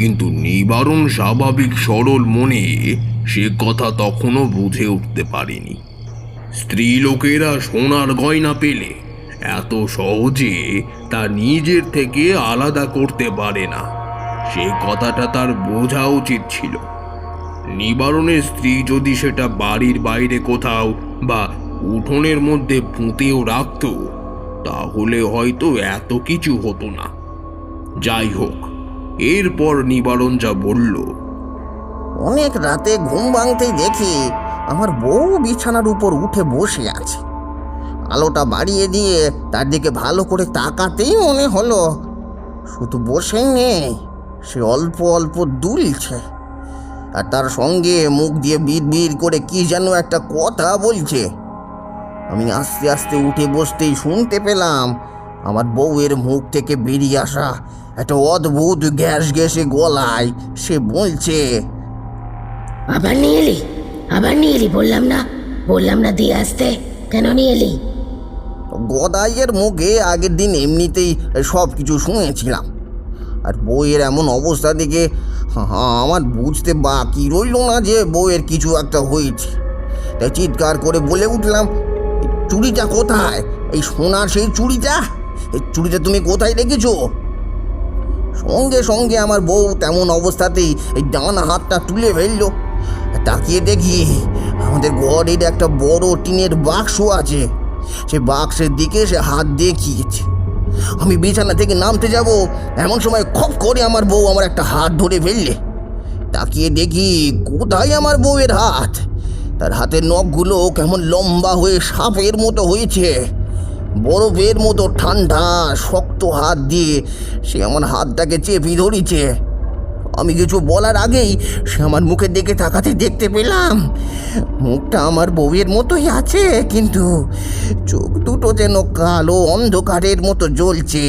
কিন্তু নিবারণ স্বাভাবিক সরল মনে সে কথা তখনও বুঝে উঠতে পারেনি। স্ত্রী লোকেরা সোনার গয়না পেলে এত সহজে তা নিজের থেকে আলাদা করতে পারে না, সে কথাটা তার বোঝা উচিত ছিল। নিবারণের স্ত্রী যদি সেটা বাড়ির বাইরে কোথাও বা উঠোনের মধ্যে পুঁতেও রাখত, তাহলে হয়তো এত কিছু হতো না। যাই হোক, এরপর নিবারণ যা বলল, অনেক রাতে ঘুম ভাঙতেই দেখি আমার বউ বিছানার উপর উঠে বসে আছে। আলোটা বাড়িয়ে দিয়ে তার দিকে ভালো করে তাকাতেই মনে হলো শুধু বসেই নেই, সে অল্প অল্প দুলছে, আর তার সঙ্গে মুখ দিয়ে বিড় করে কি যেন একটা কথা বলছে। আমি আস্তে আস্তে উঠে বসতেই শুনতে পেলাম আমার বউয়ের মুখ থেকে বেরিয়ে আসা একটা অদ্ভুত গ্যাসে গলায় সে বলছে, আবার নিয়ে এলি বললাম না দিয়ে আসতে, কেন নিয়ে এলি? গদাইয়ের মুখে আগের দিন এমনিতেই সব কিছু শুনেছিলাম, আর বউয়ের এমন অবস্থা দেখে আমার বুঝতে বাকি রইল না যে বউয়ের কিছু একটা হয়েছে। তাই চিৎকার করে বলে উঠলাম, চুড়িটা কোথায়? এই সোনার সেই চুড়িটা, এই চুড়িটা তুমি কোথায় রেখেছো? সঙ্গে সঙ্গে আমার বউ তেমন অবস্থাতেই এই ডান হাতটা তুলে ফেললো। তাকিয়ে দেখি আমাদের ঘরের একটা বড় টিনের বাক্স আছে, সে বাক্সের দিকে সে হাত দেখিয়েছে। আমি বিছানা থেকে নামতে যাব এমন সময় খপ করে আমার বউ আমার একটা হাত ধরে ফেললে। তাকিয়ে দেখি কোথায় আমার বউয়ের হাত, তার হাতের নখগুলো কেমন লম্বা হয়ে সাপের মতো হয়েছে। বরফের মতো ঠান্ডা শক্ত হাত দিয়ে সে আমার হাতটাকে চেপে ধরেছে। আমি কিছু বলার আগেই সে আমার মুখের দিকে তাকাতে দেখতে পেলাম মুখটা আমার বউয়ের মতোই আছে, কিন্তু চোখ দুটো যেন কালো অন্ধকারের মতো জ্বলছে।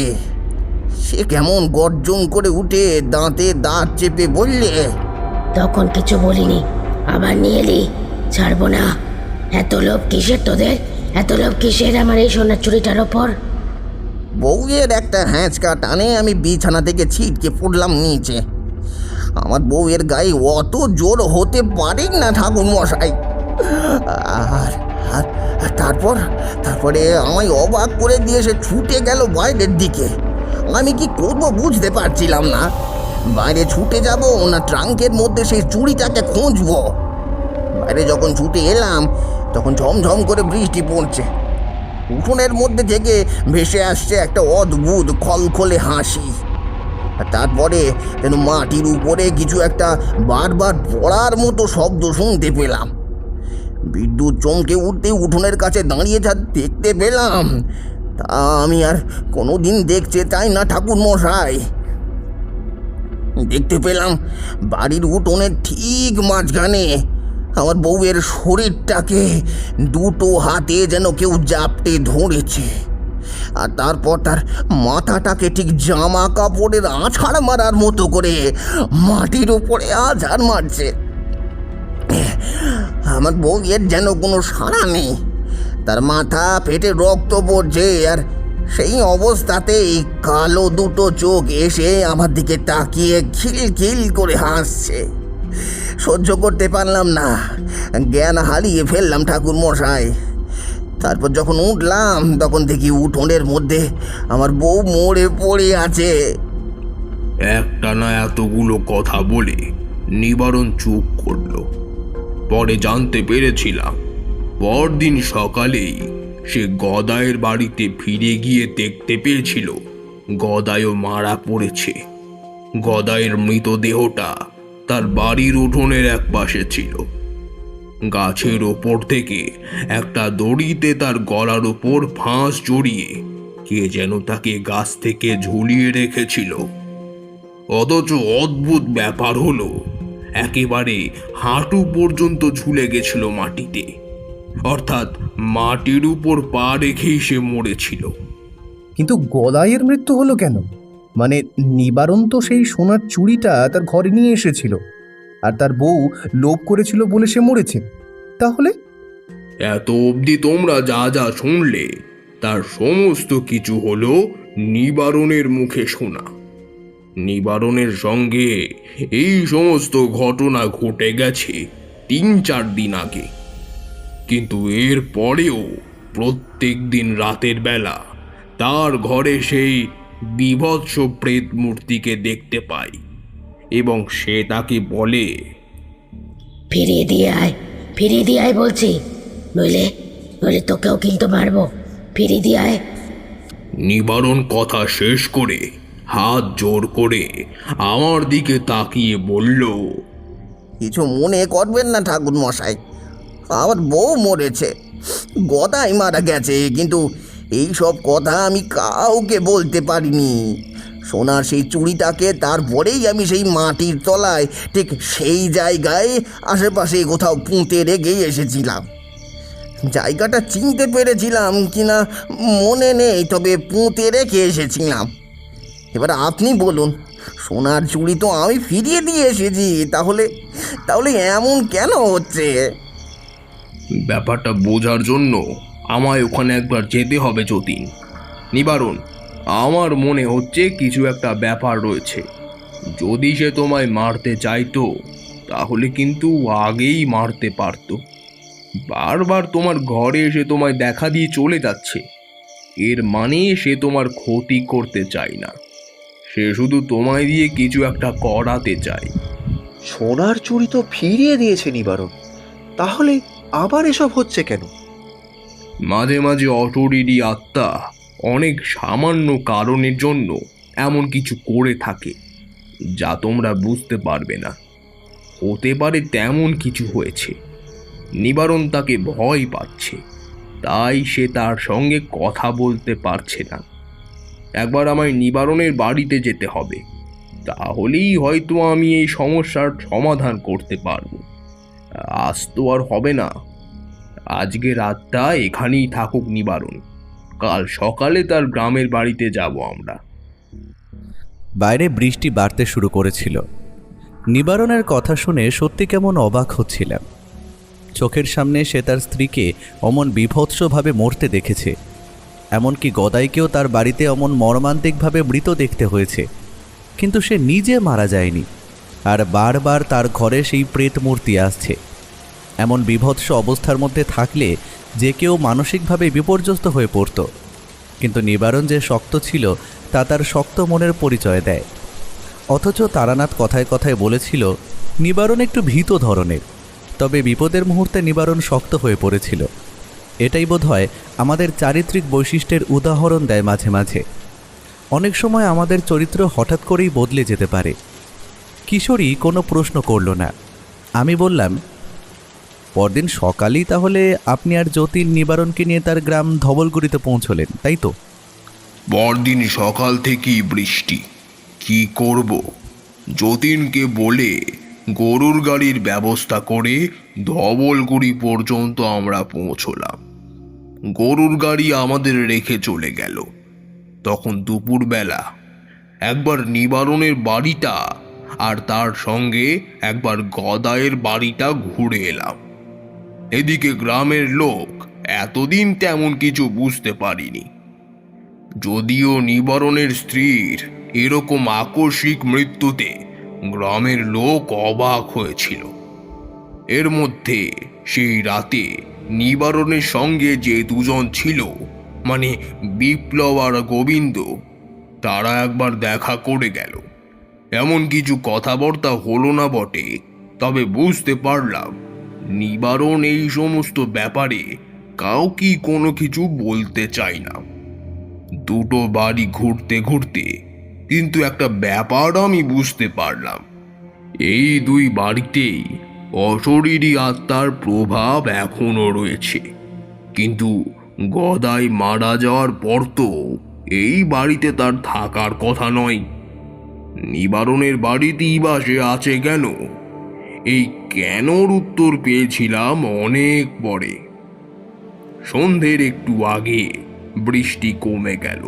সে কেমন গর্জন করে উঠে দাঁতে দাঁত চেপে বললে, তখন কিছু বলিনি, আবার নিয়ে এলি, ছাড়বো না। এত লোভ কিসের তোদের? এত লোভ কিসের আমার এই সোনার চুরিটার ওপর? বউয়ের একটা হ্যাঁচকা টানে আমি বিছানা থেকে ছিটকে পড়লাম নিচে। আমার বউয়ের গায়ে অত জোর হতে পারে না ঠাকুর মশাই। আর তারপরে আমায় অবাক করে দিয়ে সে ছুটে গেল বাইরের দিকে। আমি কি করব বুঝতে পারছিলাম না, বাইরে ছুটে যাব না ট্রাঙ্কের মধ্যে সেই চুড়িটাকে খুঁজবো। বাইরে যখন ছুটে এলাম তখন ঝমঝম করে বৃষ্টি পড়ছে। উঠোনের মধ্যে থেকে ভেসে আসছে একটা অদ্ভুত খলখলে হাসি, আর তারপরে যেন মাটির উপরে কিছু একটা বারবার পড়ার মতো শব্দ শুনতে পেলাম। বিদ্যুৎ চমকে উঠতে উঠোনের কাছে দাঁড়িয়ে যা দেখতে পেলাম তা আমি আর কোনোদিন দেখতে চাই না ঠাকুর মশাই। দেখতে পেলাম বাড়ির উঠোনের ঠিক মাঝখানে আমার বউয়ের শরীরটাকে দুটো হাতে যেন কেউ জাপটে ধরেছে, আর তারপর তার মাথাটাকে ঠিক জামা কাপড়ের আছাড় মারার মতো করে মাটির উপরে আছাড় মারছে। আমার বউয়ের যেন কোনো সাড়া নেই, তার মাথা ফেটে রক্ত পড়ছে, আর সেই অবস্থাতেই কালো দুটো চোখ এসে আমার দিকে তাকিয়ে খিলখিল করে হাসছে। সহ্য করতে পারলাম না, জ্ঞান হারিয়ে ফেললাম ঠাকুর মশাই। তারপর যখন উঠলাম তখন দেখি উঠোনের মধ্যে আমার বউ মরে পড়ে আছে। একটানা এতগুলো কথা বলে নিবারণ চুপ করলো। পরে জানতে পেরেছিলাম পরদিন সকালেই সে গদাইয়ের বাড়িতে ফিরে গিয়ে দেখতে পেয়েছিল গদাইও মারা পড়েছে। গদাইয়ের মৃতদেহটা তার বাড়ির উঠোনের এক পাশে ছিল। গাছের ওপর থেকে একটা দড়িতে তার গলার ওপর ফাঁস জড়িয়ে কে যেন তাকে গাছ থেকে ঝুলিয়ে রেখেছিল। অথচ অদ্ভুত ব্যাপার হলো, একেবারে হাঁটু পর্যন্ত ঝুলে গেছিল মাটিতে, অর্থাৎ মাটির উপর পা রেখেই সে মরেছিল। কিন্তু গদাইয়ের মৃত্যু হলো কেন? মানে নিবারণ তো সেই সোনার চুড়িটা তার ঘরে নিয়ে এসেছিল, আর তার বউ লোভ করেছিল বলে সে মরেছে। তাহলে এত অবধি তোমরা যা যা শুনলে তার সমস্ত কিছু হলো নিবারণের মুখে শোনা। নিবারণের সঙ্গে এই সমস্ত ঘটনা ঘটে গেছে 3-4 দিন আগে, কিন্তু এর পরেও প্রত্যেক দিন রাতের বেলা তার ঘরে সেই বীভৎস প্রেত মূর্তিকে দেখতে পাই, এবং সে তাকে বলে, ফিরিয়ে দিয়ে আয় বলছি, নইলে নইলে তোকেও কিন্তু মারবো। ফিরিয়ে দিয়ে আয়। নিবারণ কথা শেষ করে হাত জোর করে আমার দিকে তাকিয়ে বলল, কিছু মনে করবেন না ঠাকুর মশাই, আমার বউ মরেছে, গদাই মারা গেছে, কিন্তু এই সব কথা আমি কাউকে বলতে পারিনি। সোনার সেই চুড়িটাকে তারপরেই আমি সেই মাটির তলায় ঠিক সেই জায়গায় আশেপাশে কোথাও পুঁতে রেখেই এসেছিলাম। জায়গাটা চিনতে পেরেছিলাম কিনা মনে নেই, তবে পুঁতে রেখে এসেছিলাম। এবার আপনি বলুন, সোনার চুড়ি তো আমি ফিরিয়ে দিয়ে এসেছি, তাহলে তাহলে এমন কেন হচ্ছে? ব্যাপারটা বোঝার জন্য আমায় ওখানে একবার যেতে হবে যতীন। নিবারণ, আমার মনে হচ্ছে কিছু একটা ব্যাপার রয়েছে। যদি সে তোমায় মারতে চাইতো তাহলে কিন্তু আগেই মারতে পারতো। বারবার তোমার ঘরে এসে তোমায় দেখা দিয়ে চলে যাচ্ছে, এর মানে সে তোমার ক্ষতি করতে চায় না, সে শুধু তোমায় দিয়ে কিছু একটা করাতে চায়। সোনার চুড়ি তো ফিরিয়ে দিয়েছে নিবারণ, তাহলে আবার এসব হচ্ছে কেন? মাঝে মাঝে অশরীরী আত্মা অনেক সামান্য কারণের জন্য এমন কিছু করে থাকে যা তোমরা বুঝতে পারবে না। হতে পারে তেমন কিছু হয়েছে, নিবারণ তাকে ভয় পাচ্ছে, তাই সে তার সঙ্গে কথা বলতে পারছে না। একবার আমায় নিবারণের বাড়িতে যেতে হবে, তাহলেই হয়তো আমি এই সমস্যার সমাধান করতে পারবো। আজ তো আর হবে না, আজকে রাতটা এখানেই থাকুক নিবারণ, কাল সকালে তার গ্রামের বাড়িতে যাব আমরা। বাইরে বৃষ্টি বাড়তে শুরু করেছিল। নিবারণের কথা শুনে সত্যি কেমন অবাক হচ্ছিলাম। চোখের সামনে সে তার স্ত্রীকে অমন বীভৎসভাবে মরতে দেখেছে, এমনকি গদাইকেও তার বাড়িতে অমন মর্মান্তিকভাবে মৃত দেখতে হয়েছে, কিন্তু সে নিজে মারা যায়নি, আর বারবার তার ঘরে সেই প্রেত মূর্তি আসছে। এমন বীভৎস অবস্থার মধ্যে থাকলে যে কেউ মানসিকভাবে বিপর্যস্ত হয়ে পড়ত, কিন্তু নিবারণ যে শক্ত ছিল তা তার শক্ত মনের পরিচয় দেয়। অথচ তারানাথ কথায় কথায় বলেছিল নিবারণ একটু ভীত ধরনের, তবে বিপদের মুহূর্তে নিবারণ শক্ত হয়ে পড়েছিল। এটাই বোধহয় আমাদের চারিত্রিক বৈশিষ্ট্যের উদাহরণ দেয়। মাঝে মাঝে অনেক সময় আমাদের চরিত্র হঠাৎ করেই বদলে যেতে পারে। কিশোরী কোনো প্রশ্ন করল না। আমি বললাম, পরদিন সকালেই তাহলে আপনি আর যতীন নিবারণকে নিয়ে তার গ্রাম ধবলগুড়িতে পৌঁছলেন, তাই তো? পরদিন সকাল থেকেই বৃষ্টি। কি করব, যতীনকে বলে গরুর গাড়ির ব্যবস্থা করে ধবলগুড়ি পর্যন্ত আমরা পৌঁছলাম। গরুর গাড়ি আমাদের রেখে চলে গেল। তখন দুপুরবেলা একবার নিবারণের বাড়িটা আর তার সঙ্গে একবার গদাইয়ের বাড়িটা ঘুরে এলাম। এদিকে গ্রামের লোক এতদিন তেমন কিছু বুঝতে পারিনি, যদিও নিবারণের স্ত্রীর এরকম আকস্মিক মৃত্যুতে গ্রামের লোক অবাক হয়েছিল। এর মধ্যে সেই রাতে নিবারণের সঙ্গে যে দুজন ছিল, মানে বিপ্লব আর গোবিন্দ, তারা একবার দেখা করে গেল। এমন কিছু কথাবার্তা হলো না বটে, তবে বুঝতে পারলাম নিবারণ এই সমস্ত ব্যাপারে কাউকে কোনো কিছু বলতে চায় না। দুটো বাড়ি ঘুরতে ঘুরতে কিন্তু একটা ব্যাপার আমি বুঝতে পারলাম, এই দুই বাড়িতেই অশরীরী আত্মার প্রভাব এখনো রয়েছে। কিন্তু গদাই মারা যাওয়ার পর তো এই বাড়িতে তার থাকার কথা নয়। নিবারণের বাড়িতেই বা সে আছে কেন? এই কেনর উত্তর পেয়েছিলাম অনেক পরে। সন্ধ্যের একটু আগে বৃষ্টি কমে গেল।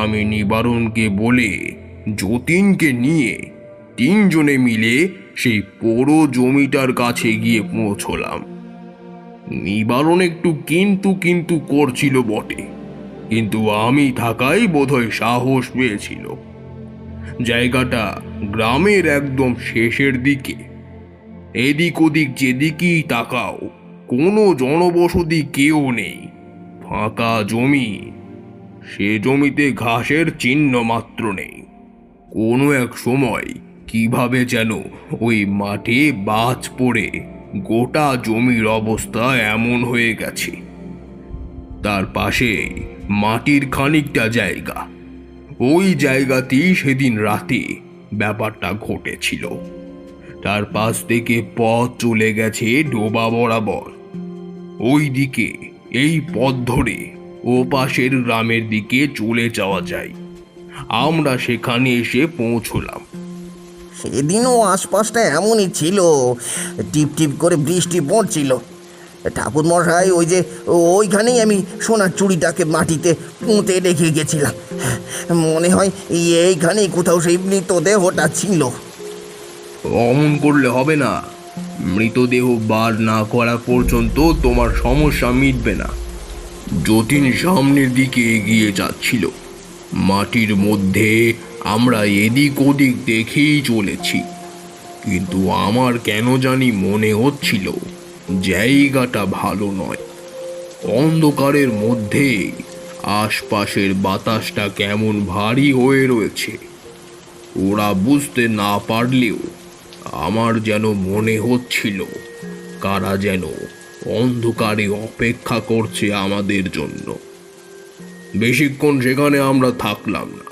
আমি নিবারণকে বলে যতীনকে নিয়ে তিনজনে মিলে সেই পুরো জমিটার কাছে গিয়ে পৌঁছলাম। নিবারণ একটু কিন্তু কিন্তু করছিল বটে, কিন্তু আমি থাকাই বোধহয় সাহস পেয়েছিল। জায়গাটা গ্রামের একদম শেষের দিকে। এদিক ওদিক যেদিকেই তাকাও কোনো জনবসতি কেউ নেই, ফাঁকা জমি। সে জমিতে ঘাসের চিহ্ন মাত্র নেই। কোনো এক সময় কিভাবে যেন ওই মাঠে বাজ পড়ে গোটা জমির অবস্থা এমন হয়ে গেছে। তার পাশে মাটির খানিকটা জায়গা, ওই জায়গাতেই সেদিন রাতে ব্যাপারটা ঘটেছিল। তার পাশ থেকে পথ চলে গেছে ডোবা বরাবর। ওই দিকে এই পথ ধরে ও পাশের গ্রামের দিকে চলে যাওয়া যায়। আমরা সেখানে এসে পৌঁছলাম। সেদিনও আশপাশটা এমনই ছিল, টিপ টিপ করে বৃষ্টি পড়ছিল। ঠাকুর মশাই, ওই যে ওইখানেই আমি সোনার চুড়িটাকে মাটিতে পুঁতে রেখে গেছিলাম। মনে হয় এইখানেই কোথাও সেই মৃতদেহটা ছিল। অমন করলে হবে না। মৃতদেহ বার না করা পর্যন্ত তোমার সমস্যা মিটবে না। যতীন সামনের দিকে এগিয়ে যাচ্ছিল। মাটির মধ্যে আমরা এদিক ওদিক দেখেই চলেছি, কিন্তু আমার কেন জানি মনে হচ্ছিল জায়গাটা ভালো নয়। অন্ধকারের মধ্যে আশপাশের বাতাসটা কেমন ভারী হয়ে রয়েছে। ওরা বুঝতে না পারলেও আমার যেন মনে হচ্ছিল কারা যেন অন্ধকারে অপেক্ষা করছে আমাদের জন্য। বেশিক্ষণ সেখানে আমরা থাকলাম না,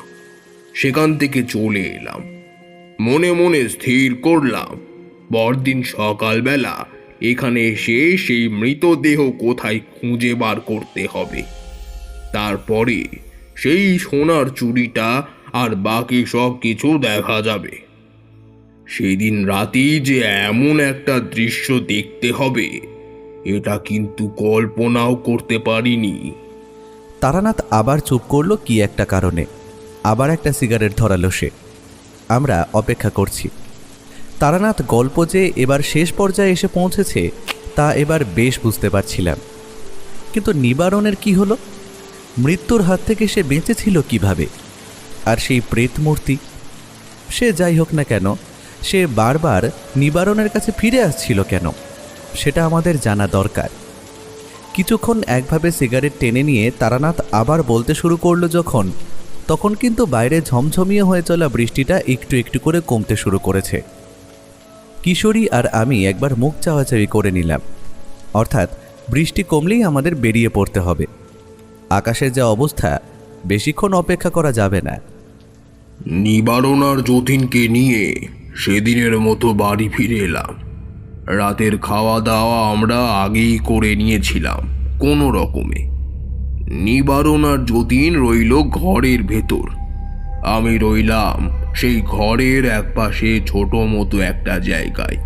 সেখান থেকে চলে এলাম। মনে মনে স্থির করলাম পরদিন সকালবেলা এখানে এসে সেই মৃতদেহ কোথায় খুঁজে বার করতে হবে। তারপরে সেই সোনার চুড়িটা আর বাকি সব কিছু দেখা যাবে। সেদিন রাতেই যে এমন একটা দৃশ্য দেখতে হবে এটা কিন্তু কল্পনাও করতে পারিনি। তারানাথ আবার চুপ করলো কি একটা কারণে। আবার একটা সিগারেট ধরালো সে। আমরা অপেক্ষা করছি। তারানাথ গল্প যে এবার শেষ পর্যায়ে এসে পৌঁছেছে তা এবার বেশ বুঝতে পারছিলাম। কিন্তু নিবারণের কি হলো? মৃত্যুর হাত থেকে সে বেঁচেছিল কিভাবে? আর সেই প্রেত মূর্তি, সে যাই হোক না কেন, সে বারবার নিবারণের কাছে ফিরে আসছিল কেন, সেটা আমাদের জানা দরকার। কিছুক্ষণ একভাবে সিগারেট টেনে নিয়ে তারানাথ আবার বলতে শুরু করলো যখন, তখন কিন্তু বাইরে ঝমঝমিয়ে হয়ে চলা বৃষ্টিটা একটু একটু করে কমতে শুরু করেছে। কিশোরী আর আমি একবার মুখ চাওয়াচাওয়ি করে নিলাম, অর্থাৎ বৃষ্টি কমলেই আমাদের বেরিয়ে পড়তে হবে। আকাশের যা অবস্থা, বেশিক্ষণ অপেক্ষা করা যাবে না। নিবারণ আর যতীনকে নিয়ে সেদিনের মতো বাড়ি ফিরে এলাম। রাতের খাওয়া দাওয়া আমরা আগেই করে নিয়েছিলাম কোনো রকমে। নিবারণ আর যতীন রইল ঘরের ভেতর, আমি রইলাম সেই ঘরের একপাশে ছোট মতো একটা জায়গায়,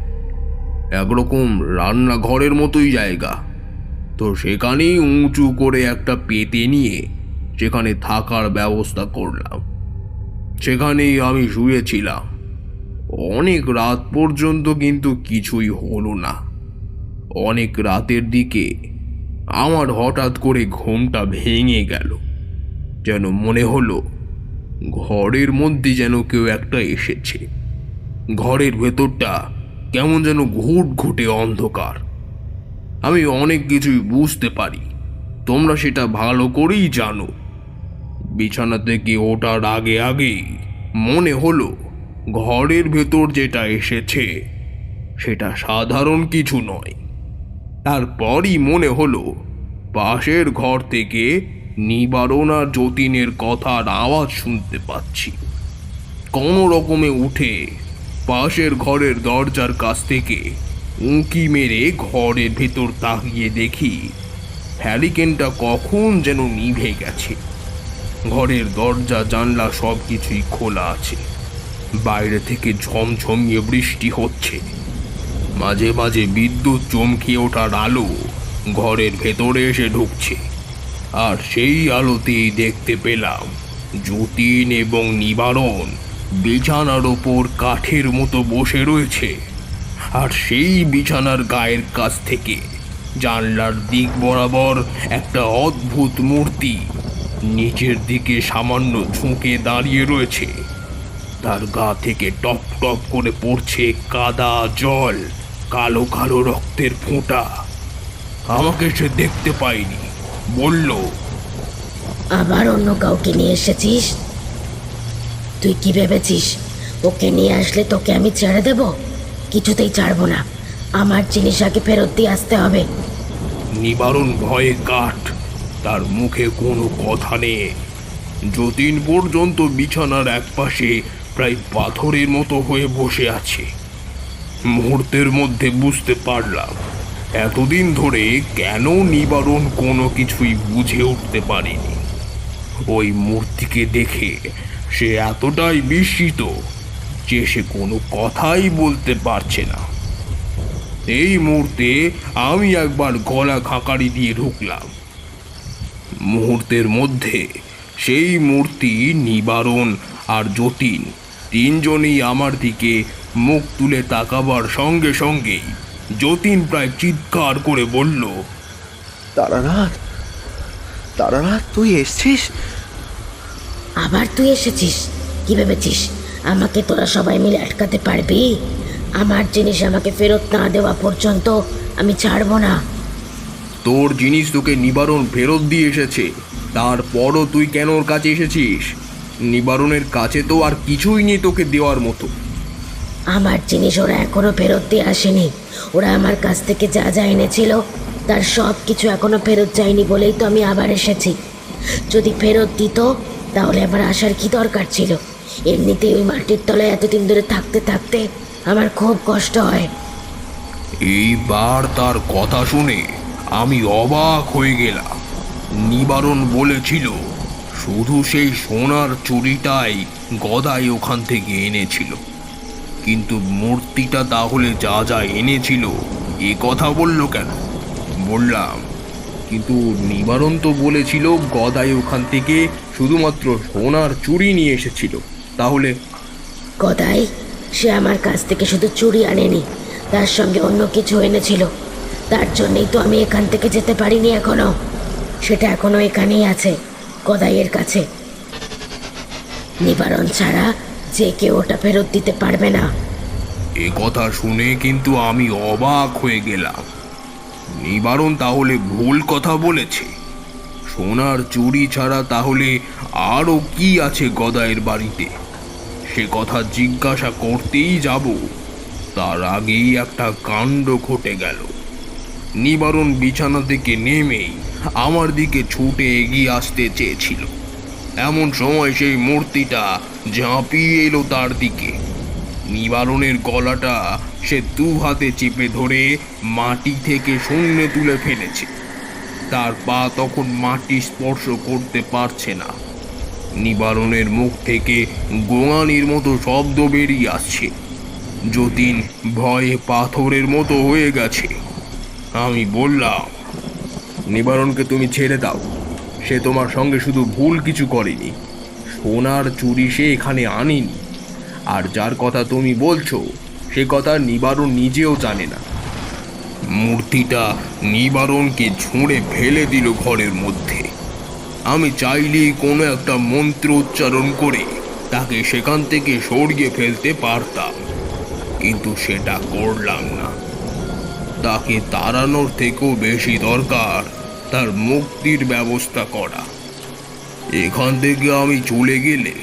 একরকম রান্নাঘরের মতোই জায়গা। তো সেখানেই উঁচু করে একটা পেতে নিয়ে সেখানে থাকার ব্যবস্থা করলাম। সেখানেই আমি শুয়েছিলাম অনেক রাত পর্যন্ত, কিন্তু কিছুই হলো না। অনেক রাতের দিকে আমার হঠাৎ করে ঘুমটা ভেঙে গেল। যেন মনে হলো ঘরের মধ্যে যেন কেউ একটা এসেছে। ঘরের ভেতরটা কেমন যেন ঘুটঘুটে অন্ধকার। আমি অনেক কিছুই বুঝতে পারি, তোমরা সেটা ভালো করেই জানো। বিছানা থেকে ওঠার আগে আগেই মনে হলো ঘরের ভেতর যেটা এসেছে সেটা সাধারণ কিছু নয়। তারপরই মনে হলো পাশের ঘর থেকে নিবারণ আর যতীনের কথার আওয়াজ শুনতে পাচ্ছি। কোনো রকমে উঠে পাশের ঘরের দরজার কাছ থেকে উঁকি মেরে ঘরের ভেতর তাকিয়ে দেখি হ্যারিকেনটা কখন যেন নিভে গেছে। ঘরের দরজা জানলা সব কিছুই খোলা আছে। বাইরে থেকে ঝমঝমিয়ে বৃষ্টি হচ্ছে। মাঝে মাঝে বিদ্যুৎ চমকে ওঠার আলো ঘরের ভেতরে এসে ঢুকছে। আর সেই আলোতেই দেখতে পেলাম যতীন এবং নিবারণ বিছানার ওপর কাঠের মতো বসে রয়েছে। আর সেই বিছানার গায়ের কাছ থেকে জানলার দিক বরাবর একটা অদ্ভুত মূর্তি নিচের দিকে সামান্য ঝুঁকে দাঁড়িয়ে রয়েছে। তার গা থেকে টপ টপ করে পড়ছে কাদা জল, কালো কালো রক্তের ফোঁটা। আমাকে সে দেখতে পায়নি, বলল, আবার অন্য কাউকে নিয়ে এসেছিস? তুই কি ভেবেছিস ওকে নিয়ে আসলে তোকে আমি ছেড়ে দেব? কিছুতেই ছাড়বো না। আমার জিনিস আগে ফেরত দিয়ে আসতে হবে। নিবারণ ভয়ে কাঠ, তার মুখে কোনো কথা নেই। যতীন পর্যন্ত বিছানার একপাশে প্রায় পাথরের মতো হয়ে বসে আছে। মুহূর্তের মধ্যে বুঝতে পারলাম এতদিন ধরে কেন নিবারণ কোনো কিছুই বুঝে উঠতে পারেনি। ওই মূর্তিকে দেখে সে এতটাই বিস্মিত যে সে কোনো কথাই বলতে পারছে না। এই মুহূর্তে আমি একবার গলা খাকারি দিয়ে ঢুকলাম। মুহূর্তের মধ্যে সেই মূর্তি, নিবারণ আর যতীন তিনজনই আমার দিকে মুখ তুলে তাকাবার সঙ্গে সঙ্গেই যতীন প্রায় চিৎকার করে বলল, তারানাথ, তারানাথ, তুই এসছিস? আবার তুই এসেছিস? কি ভেবেছিস আমাকে তোরা সবাই মিলে আটকাতে পারবি? আমার জিনিস আমাকে ফেরত না দেওয়া পর্যন্ত আমি ছাড়বো না। তোর জিনিস তোকে নিবারণ ফেরত দিয়ে এসেছে, তারপরও তুই কেন ওর কাছে এসেছিস? নিবারণের কাছে তো আর কিছুই নেই তোকে দেওয়ার মতো। আমার জিনিস ওরা এখনো ফেরত দিয়ে আসেনি। ওরা আমার কাছ থেকে যা যা এনেছিল তার সব কিছু এখনো ফেরত যায়নি বলেই তো আমি আবার এসেছি। যদি ফেরত দিত তাহলে আমার আসার কি দরকার ছিল? এমনিতেই ওই মাটির তলায় এতদিন ধরে থাকতে থাকতে আমার খুব কষ্ট হয়। এইবার তার কথা শুনে আমি অবাক হয়ে গেলাম। নিবারণ বলেছিল শুধু সেই সোনার চুড়িটাই গদাই ওখান থেকে এনেছিল, কিন্তু মূর্তিটা তাহলে যা যা এনেছিল এ কথা বলল কেন? বললাম, কিন্তু নিবারণ তো বলেছিল গদাই ওখান থেকে শুধুমাত্র সোনার চুড়ি নিয়ে এসেছিল। তাহলে গদাই সে আমার কাছ থেকে শুধু চুড়ি আনেনি, তার সঙ্গে অন্য কিছু এনেছিল। তার জন্যই তো আমি এখান থেকে যেতে পারিনি এখনো। সেটা এখনো এখানেই আছে, গদাইয়ের কাছে। নিবারণ ছাড়া যে কেউ ওটা ফেরত দিতে পারবে না। এ কথা শুনে কিন্তু আমি অবাক হয়ে গেলাম। নিবারণ তাহলে ভুল কথা বলেছে। সোনার চুড়ি ছাড়া তাহলে আরও কি আছে গদাইয়ের বাড়িতে? সে কথা জিজ্ঞাসা করতেই যাব, তার আগেই একটা কাণ্ড ঘটে গেল। নিবারণ বিছানা থেকে নেমেই আমার দিকে ছুটে এগিয়ে আসতে চেয়েছিল। এমন সময় সেই মূর্তিটা ঝাঁপিয়ে এলো তার দিকে। নিবারণের গলাটা সে দু হাতে চেপে ধরে মাটি থেকে শূন্যে তুলে ফেলেছে। তার পা তখন মাটি স্পর্শ করতে পারছে না। নিবারণের মুখ থেকে গোঙানির মতো শব্দ বেরিয়ে আসছে। যতীন ভয়ে পাথরের মতো হয়ে গেছে। আমি বললাম, নিবারণকে তুমি ছেড়ে দাও, সে তোমার সঙ্গে শুধু ভুল কিছু করেনি। সোনার চুরি সে এখানে আনেনি। আর যার কথা তুমি বলছো সে কথা নিবারণ নিজেও জানে না। মূর্তিটা নিবারণকে ঝুঁড়ে ফেলে দিল ঘরের মধ্যে। আমি চাইলেই কোনো একটা মন্ত্র উচ্চারণ করে তাকে সেখান থেকে সরিয়ে ফেলতে পারতাম, কিন্তু সেটা করলাম না। তাকে তাড়ানোর থেকেও বেশি দরকার তার মুক্তির ব্যবস্থা করা। এখান থেকে আমি চলে গেলে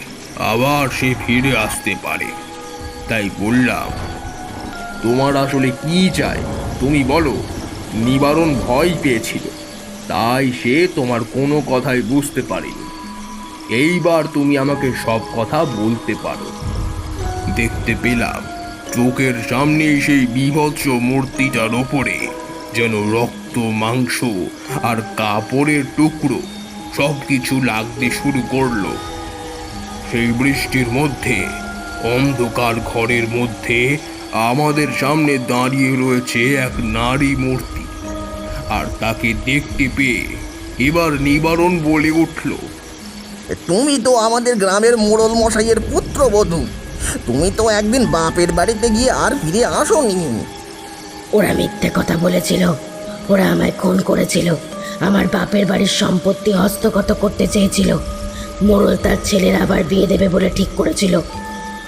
আবার সে ফিরে আসতে পারে। তাই বললাম, তোমার আসলে কি চাই তুমি বলো। নিবারণ ভয় পেয়েছিল, তাই সে তোমার কোনো কথাই বুঝতে পারেনি। এইবার তুমি আমাকে সব কথা বলতে পারো। দেখতে পেলাম চোখের সামনেই সেই বীভৎস মূর্তিটার ওপরে যেন রক্ত, মাংস আর কাপড়ের টুকরো সব কিছু লাগতে শুরু করলো। সেই বৃষ্টির মধ্যে অন্ধকার ঘরের মধ্যে আমাদের সামনে দাঁড়িয়ে রয়েছে এক নারী মূর্তি, আর তাকে দেখতে পেয়ে এবার নিবারণ বলে উঠল, তুমি তো আমাদের গ্রামের মোড়ল মশাইয়ের পুত্রবধূ। তুমি তো একদিন বাপের বাড়িতে গিয়ে আর ফিরে আসোনি। ওরা মিথ্যে কথা বলেছিল। ওরা আমায় খুন করেছিল। আমার বাপের বাড়ির সম্পত্তি হস্তগত করতে চেয়েছিল। মোড়ল তার ছেলের আবার বিয়ে দেবে বলে ঠিক করেছিল।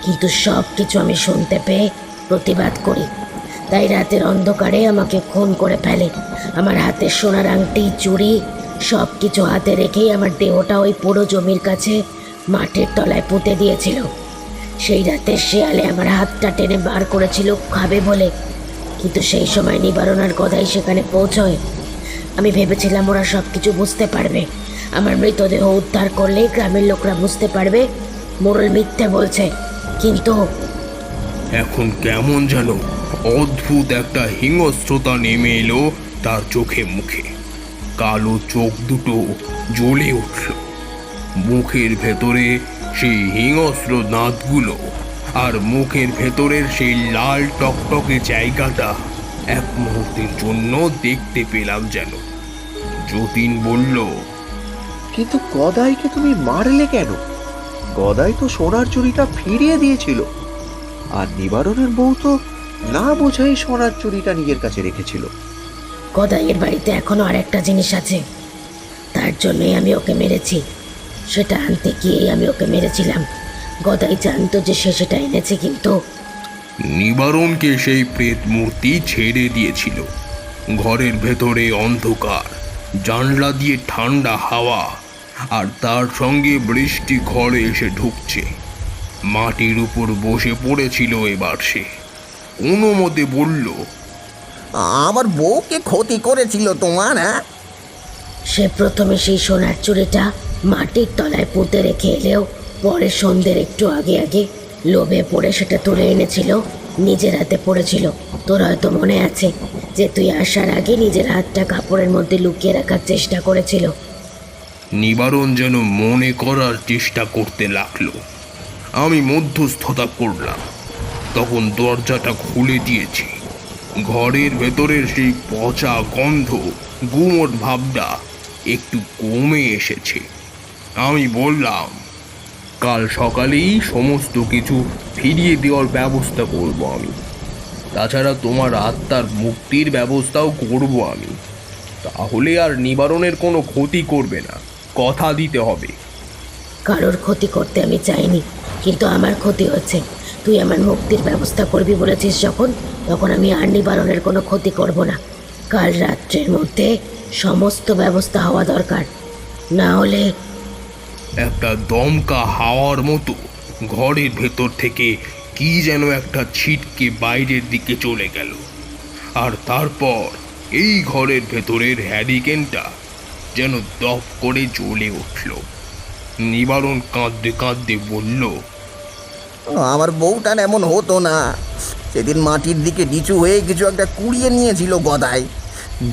কিন্তু সব কিছু আমি শুনতে পেয়ে প্রতিবাদ করি। তাই রাতের অন্ধকারে আমাকে খুন করে ফেলে। আমার হাতে সোনার আংটি, চুড়ি সব কিছু হাতে রেখেই আমার দেহটা ওই পুরো জমির কাছে মাটির তলায় পুঁতে দিয়েছিল। সেই রাতে শেয়ালে আমার হাতটা টেনে বার করেছিল খাবে বলে, কিন্তু সেই সময় নিবারণ আর গদাই সেখানে পৌঁছয়। আমি ভেবেছিলাম ওরা সব কিছু বুঝতে পারবে। আমার মৃতদেহ উদ্ধার করলেই গ্রামের লোকরা বুঝতে পারবে মোড়ল মিথ্যে বলছে। কিন্তু এখন কেমন যেন অদ্ভুত একটা হিংস্রতা নেমে এলো তার চোখে মুখে। কালো চোখ দুটো জ্বলে উঠল। মুখের ভেতরে সেই হিংস্র দাঁতগুলো আর মুখের ভেতরের সেই লাল টকটকে জায়গাটা এক মুহূর্তের জন্য দেখতে পেলাম যেন। যতীন বলল, কিন্তু গদাইকে তুমি মারলে কেন? গদাই তো সোনার চুরিটা ফিরিয়ে দিয়েছিল, আর নিবারণের বউ তো না বোঝাই সোনার চুরিটা নিজের কাছে রেখেছিল। গদাইয়ের বাড়িতে এখনো আরেকটা জিনিস আছে, তার জন্যই আমি ওকে মেরেছি। সেটা আনতে গিয়েই আমি ওকে মেরেছিলাম। গদাই জানতো যে সে সেটা এনেছে, কিন্তু নিবারণকে সেই প্রেত মূর্তি ছেড়ে দিয়েছিল। ঘরের ভেতরে অন্ধকার, জানলা দিয়ে ঠান্ডা হাওয়া, আর তার সঙ্গে বৃষ্টি ঘরে এসে ঢুকছে। মাটির উপর বসে পড়েছিল এবার সে। কোনো মতে বলল, আমার বউকে ক্ষতি করেছিল তোমার, হ্যাঁ? সে প্রথমে সেই সোনার চুড়িটা মাটির তলায় পুঁতে রেখে এলেও পরে সন্ধ্যের একটু আগে আগে লোভে পড়ে সেটা তুলে এনেছিল, নিজের হাতে পড়েছিল। তোর হয়তো মনে আছে যে তুই আসার আগে নিজের হাতটা কাপড়ের মধ্যে লুকিয়ে রাখার চেষ্টা করেছিল। নিবারণ যেন মনে করার চেষ্টা করতে লাগলো। আমি মধ্যস্থতা করলাম। তখন দরজাটা খুলে দিয়েছি। ঘরের ভেতরের সেই পচা গন্ধ, গুমোট ভাবটা একটু কমে এসেছে। আমি বললাম, কাল সকালেই সমস্ত কিছু ফিরিয়ে দেওয়ার ব্যবস্থা করব আমি। তাছাড়া তোমার আত্মার মুক্তির ব্যবস্থাও করব আমি। তাহলে আর নিবারণের কোনো ক্ষতি করবে না, কথা দিতে হবে। কারোর ক্ষতি করতে আমি চাইনি, কিন্তু আমার ক্ষতি হচ্ছে। তুই আমার মুক্তির ব্যবস্থা করবি বলেছিস যখন, তখন আমি আর নিবারণের কোনো ক্ষতি করব না। কাল রাত্রের মধ্যে সমস্ত ব্যবস্থা হওয়া দরকার, না হলে একটা দমকা হাওয়ার মতো ঘরের ভেতর থেকে কি যেন একটা ছিটকে বাইরের দিকে চলে গেল। আর তারপর এই ঘরের ভেতরের হ্যারিকেনটা যেন দপ করে জ্বলে উঠল। নিবারণ কাঁদতে কাঁদতে বলল, আমার বউটার এমন হতো না। সেদিন মাটির দিকে নিচু হয়ে কিছু একটা কুড়িয়ে নিয়েছিল গদাই।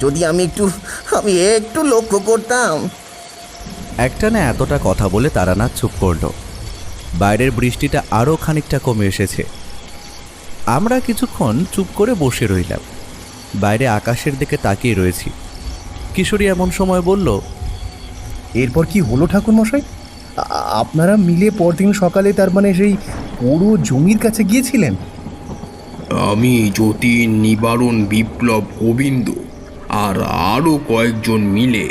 যদি আমি একটু লক্ষ্য করতাম। একটানা এতটা কথা বলে তারানাথ চুপ করল। বাইরের বৃষ্টিটা আরও খানিকটা কমে এসেছে। আমরা কিছুক্ষণ চুপ করে বসে রইলাম। বাইরে আকাশের দিকে তাকিয়ে রয়েছি। কিশোরী এমন সময় বলল, এরপর কি হলো ঠাকুরমশাই? আপনারা মিলে পরদিন সকালে তার মানে সেই পুরো জমির কাছে গিয়েছিলেন? আমি, যতীন, নিবারণ, বিপ্লব, গোবিন্দ আর আরও কয়েকজন মিলে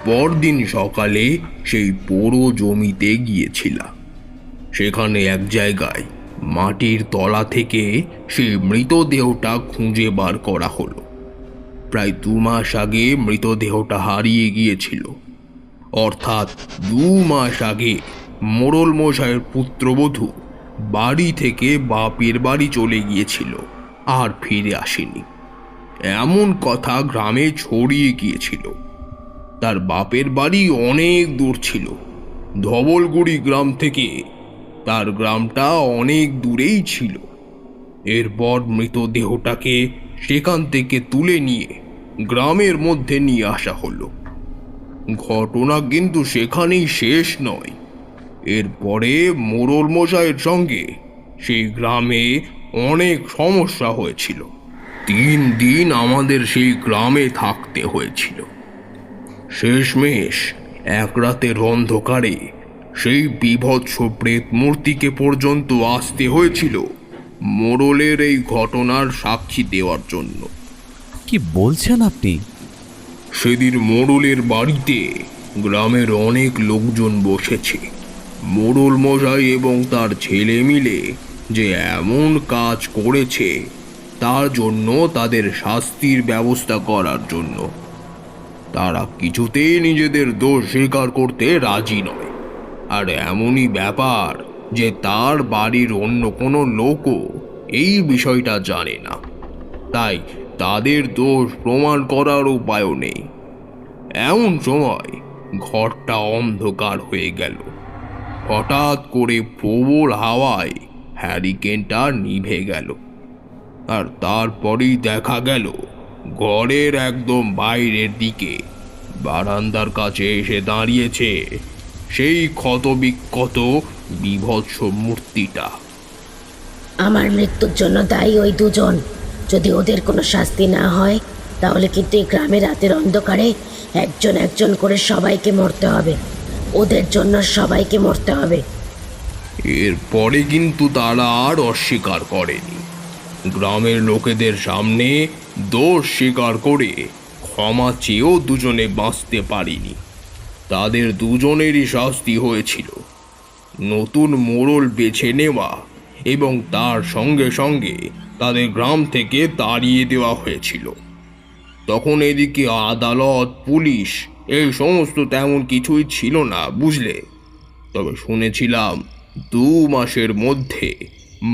পরদিন সকালে সেই পুরো জমিতে গিয়েছিলাম। সেখানে এক জায়গায় মাটির তলা থেকে সেই মৃতদেহটা খুঁজে বার করা হলো। প্রায় 2 মাস আগে মৃতদেহটা হারিয়ে গিয়েছিল। অর্থাৎ 2 মাস আগে মোড়ল মশাইয়ের পুত্রবধূ বাড়ি থেকে বাপের বাড়ি চলে গিয়েছিল, আর ফিরে আসেনি। এমন কথা গ্রামে ছড়িয়ে গিয়েছিল। তার বাপের বাড়ি অনেক দূর ছিল। ধবলগুড়ি গ্রাম থেকে তার গ্রামটা অনেক দূরেই ছিল। এরপর মৃতদেহটাকে সেখান থেকে তুলে নিয়ে গ্রামের মধ্যে নিয়ে আসা হলো। ঘটনা কিন্তু সেখানেই শেষ নয়। এরপরে মোড়ল মশাইয়ের সঙ্গে সেই গ্রামে অনেক সমস্যা হয়েছিল। 3 দিন আমাদের সেই গ্রামে থাকতে হয়েছিল। শেষমেশ এক রাতের অন্ধকারে সেই বীভৎস প্রেত মূর্তিকে পর্যন্ত আসতে হয়েছিল মোড়লের এই ঘটনার সাক্ষী দেওয়ার জন্য। কি বলছেন আপনি? সেদিন মোড়লের বাড়িতে গ্রামের অনেক লোকজন বসেছে। মোড়ল মশাই এবং তার ছেলে মিলে যে এমন কাজ করেছে তার জন্য তাদের শাস্তির ব্যবস্থা করার জন্য। তারা কিছুতেই নিজেদের দোষ স্বীকার করতে রাজি নয়। আর এমনই ব্যাপার যে তার বাড়ির অন্য কোনো লোকও এই বিষয়টা জানে না, তাই তাদের দোষ প্রমাণ করার উপায়ও নেই। এমন সময় ঘরটা অন্ধকার হয়ে গেল। হঠাৎ করে প্রবল হাওয়ায় হ্যারিকেনটা নিভে গেল। আর তারপরেই দেখা গেল ঘরের একদম বাইরের দিকে বারান্দার কাছে এসে দাঁড়িয়েছে সেই ক্ষতবিক্ষত বীভৎস মূর্তিটা। আমার মৃত্যুর জন্য দায়ী ওই দুজন। যদি ওদের কোনো শাস্তি না হয় তাহলে কিন্তু এই গ্রামে রাতের অন্ধকারে একজন একজন করে সবাইকে মরতে হবে। ওদের জন্য সবাইকে মরতে হবে। এরপরে কিন্তু তারা আর অস্বীকার করেনি। গ্রামের লোকেদের সামনে দোষ স্বীকার করে ক্ষমা চেয়েও দুজনে বাঁচতে পারেনি। তাদের দুজনেরই শাস্তি হয়েছিল নতুন মোড়ল বেছে নেওয়া এবং তার সঙ্গে সঙ্গে তাদের গ্রাম থেকে তাড়িয়ে দেওয়া হয়েছিল। তখন এদিকে আদালত, পুলিশ এই সমস্ত তেমন কিছুই ছিল না, বুঝলে। তবে শুনেছিলাম 2 মাসের মধ্যে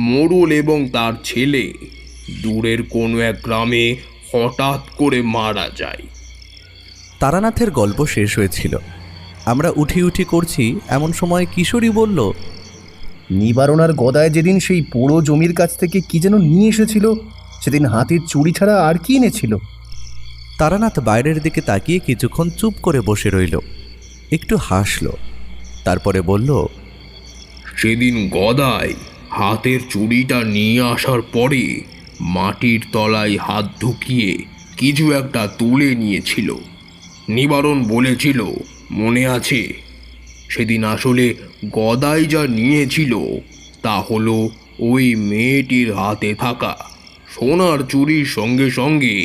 মোড়ল এবং তার ছেলে দূরের কোনো এক গ্রামে হঠাৎ করে মারা যায়। তারানাথের গল্প শেষ হয়েছিল। আমরা উঠি উঠি করছি এমন সময় কিশোরী বলল, নিবারণ আর গদায় যেদিন সেই পোড়ো জমির কাছ থেকে কি যেন নিয়ে এসেছিল, সেদিন হাতির চুড়ি ছাড়া আর কি এনেছিল? তারানাথ বাইরের দিকে তাকিয়ে কিছুক্ষণ চুপ করে বসে রইল, একটু হাসল, তারপরে বলল, সেদিন গদাই হাতের চুড়িটা নিয়ে আসার পরে মাটির তলায় হাত ঢুকিয়ে কিছু একটা তুলে নিয়েছিল। নিবারণ বলেছিল, মনে আছে? সেদিন আসলে গদাই যা নিয়েছিল তা হলো ওই মেয়েটির হাতে থাকা সোনার চুড়ির সঙ্গে সঙ্গে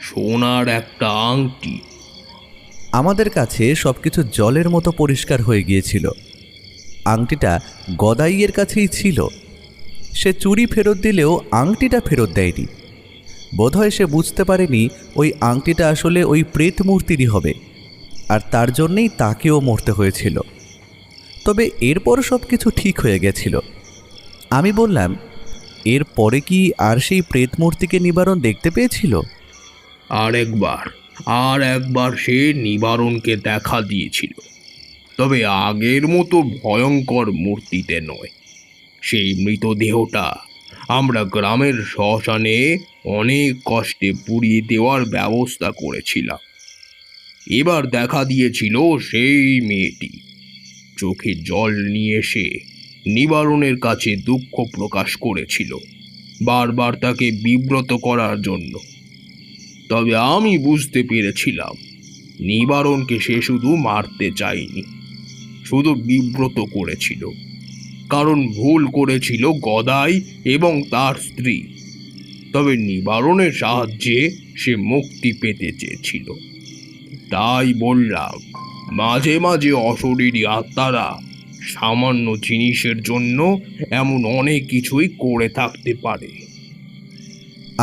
সোনার একটা আংটি। আমাদের কাছে সবকিছু জলের মতো পরিষ্কার হয়ে গিয়েছিল। আংটিটা গদাইয়ের কাছেই ছিল। সে চুড়ি ফেরত দিলেও আংটিটা ফেরত দেয়নি। বোধহয় সে বুঝতে পারেনি ওই আংটিটা আসলে ওই প্রেত মূর্তিরই হবে, আর তার জন্যেই তাকেও মরতে হয়েছিল। তবে এরপর সব কিছু ঠিক হয়ে গেছিল। আমি বললাম, এরপরে কি আর সেই প্রেত মূর্তিকে নিবারণ দেখতে পেয়েছিল? আর একবার সে নিবারণকে দেখা দিয়েছিল, তবে আগের মতো ভয়ঙ্কর মূর্তিতে নয়। সেই মৃতদেহটা আমরা গ্রামের শ্মশানে অনেক কষ্টে পুড়িয়ে দেওয়ার ব্যবস্থা করেছিলাম। এবার দেখা দিয়েছিল সেই মেয়েটি। চোখে জল নিয়ে এসে নিবারণের কাছে দুঃখ প্রকাশ করেছিল, বারবার তাকে বিব্রত করার জন্য। তবে আমি বুঝতে পেরেছিলাম নিবারণকে সে শুধু মারতে চায়নি, শুধু বিব্রত করেছিল। কারণ ভুল করেছিল গদাই এবং তার স্ত্রী। তবে নিবারণের সাহায্যে সে মুক্তি পেতে চেয়েছিল। তাই বললাম, মাঝে মাঝে অশরীরী আত্মারা সামান্য জিনিসের জন্য এমন অনেক কিছুই করে থাকতে পারে।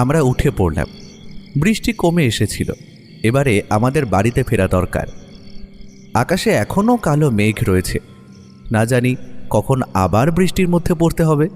আমরা উঠে পড়লাম। বৃষ্টি কমে এসেছিল। এবারে আমাদের বাড়িতে ফেরা দরকার। আকাশে এখনও কালো মেঘ রয়েছে, না জানি কখন আবার বৃষ্টির মধ্যে পড়তে হবে।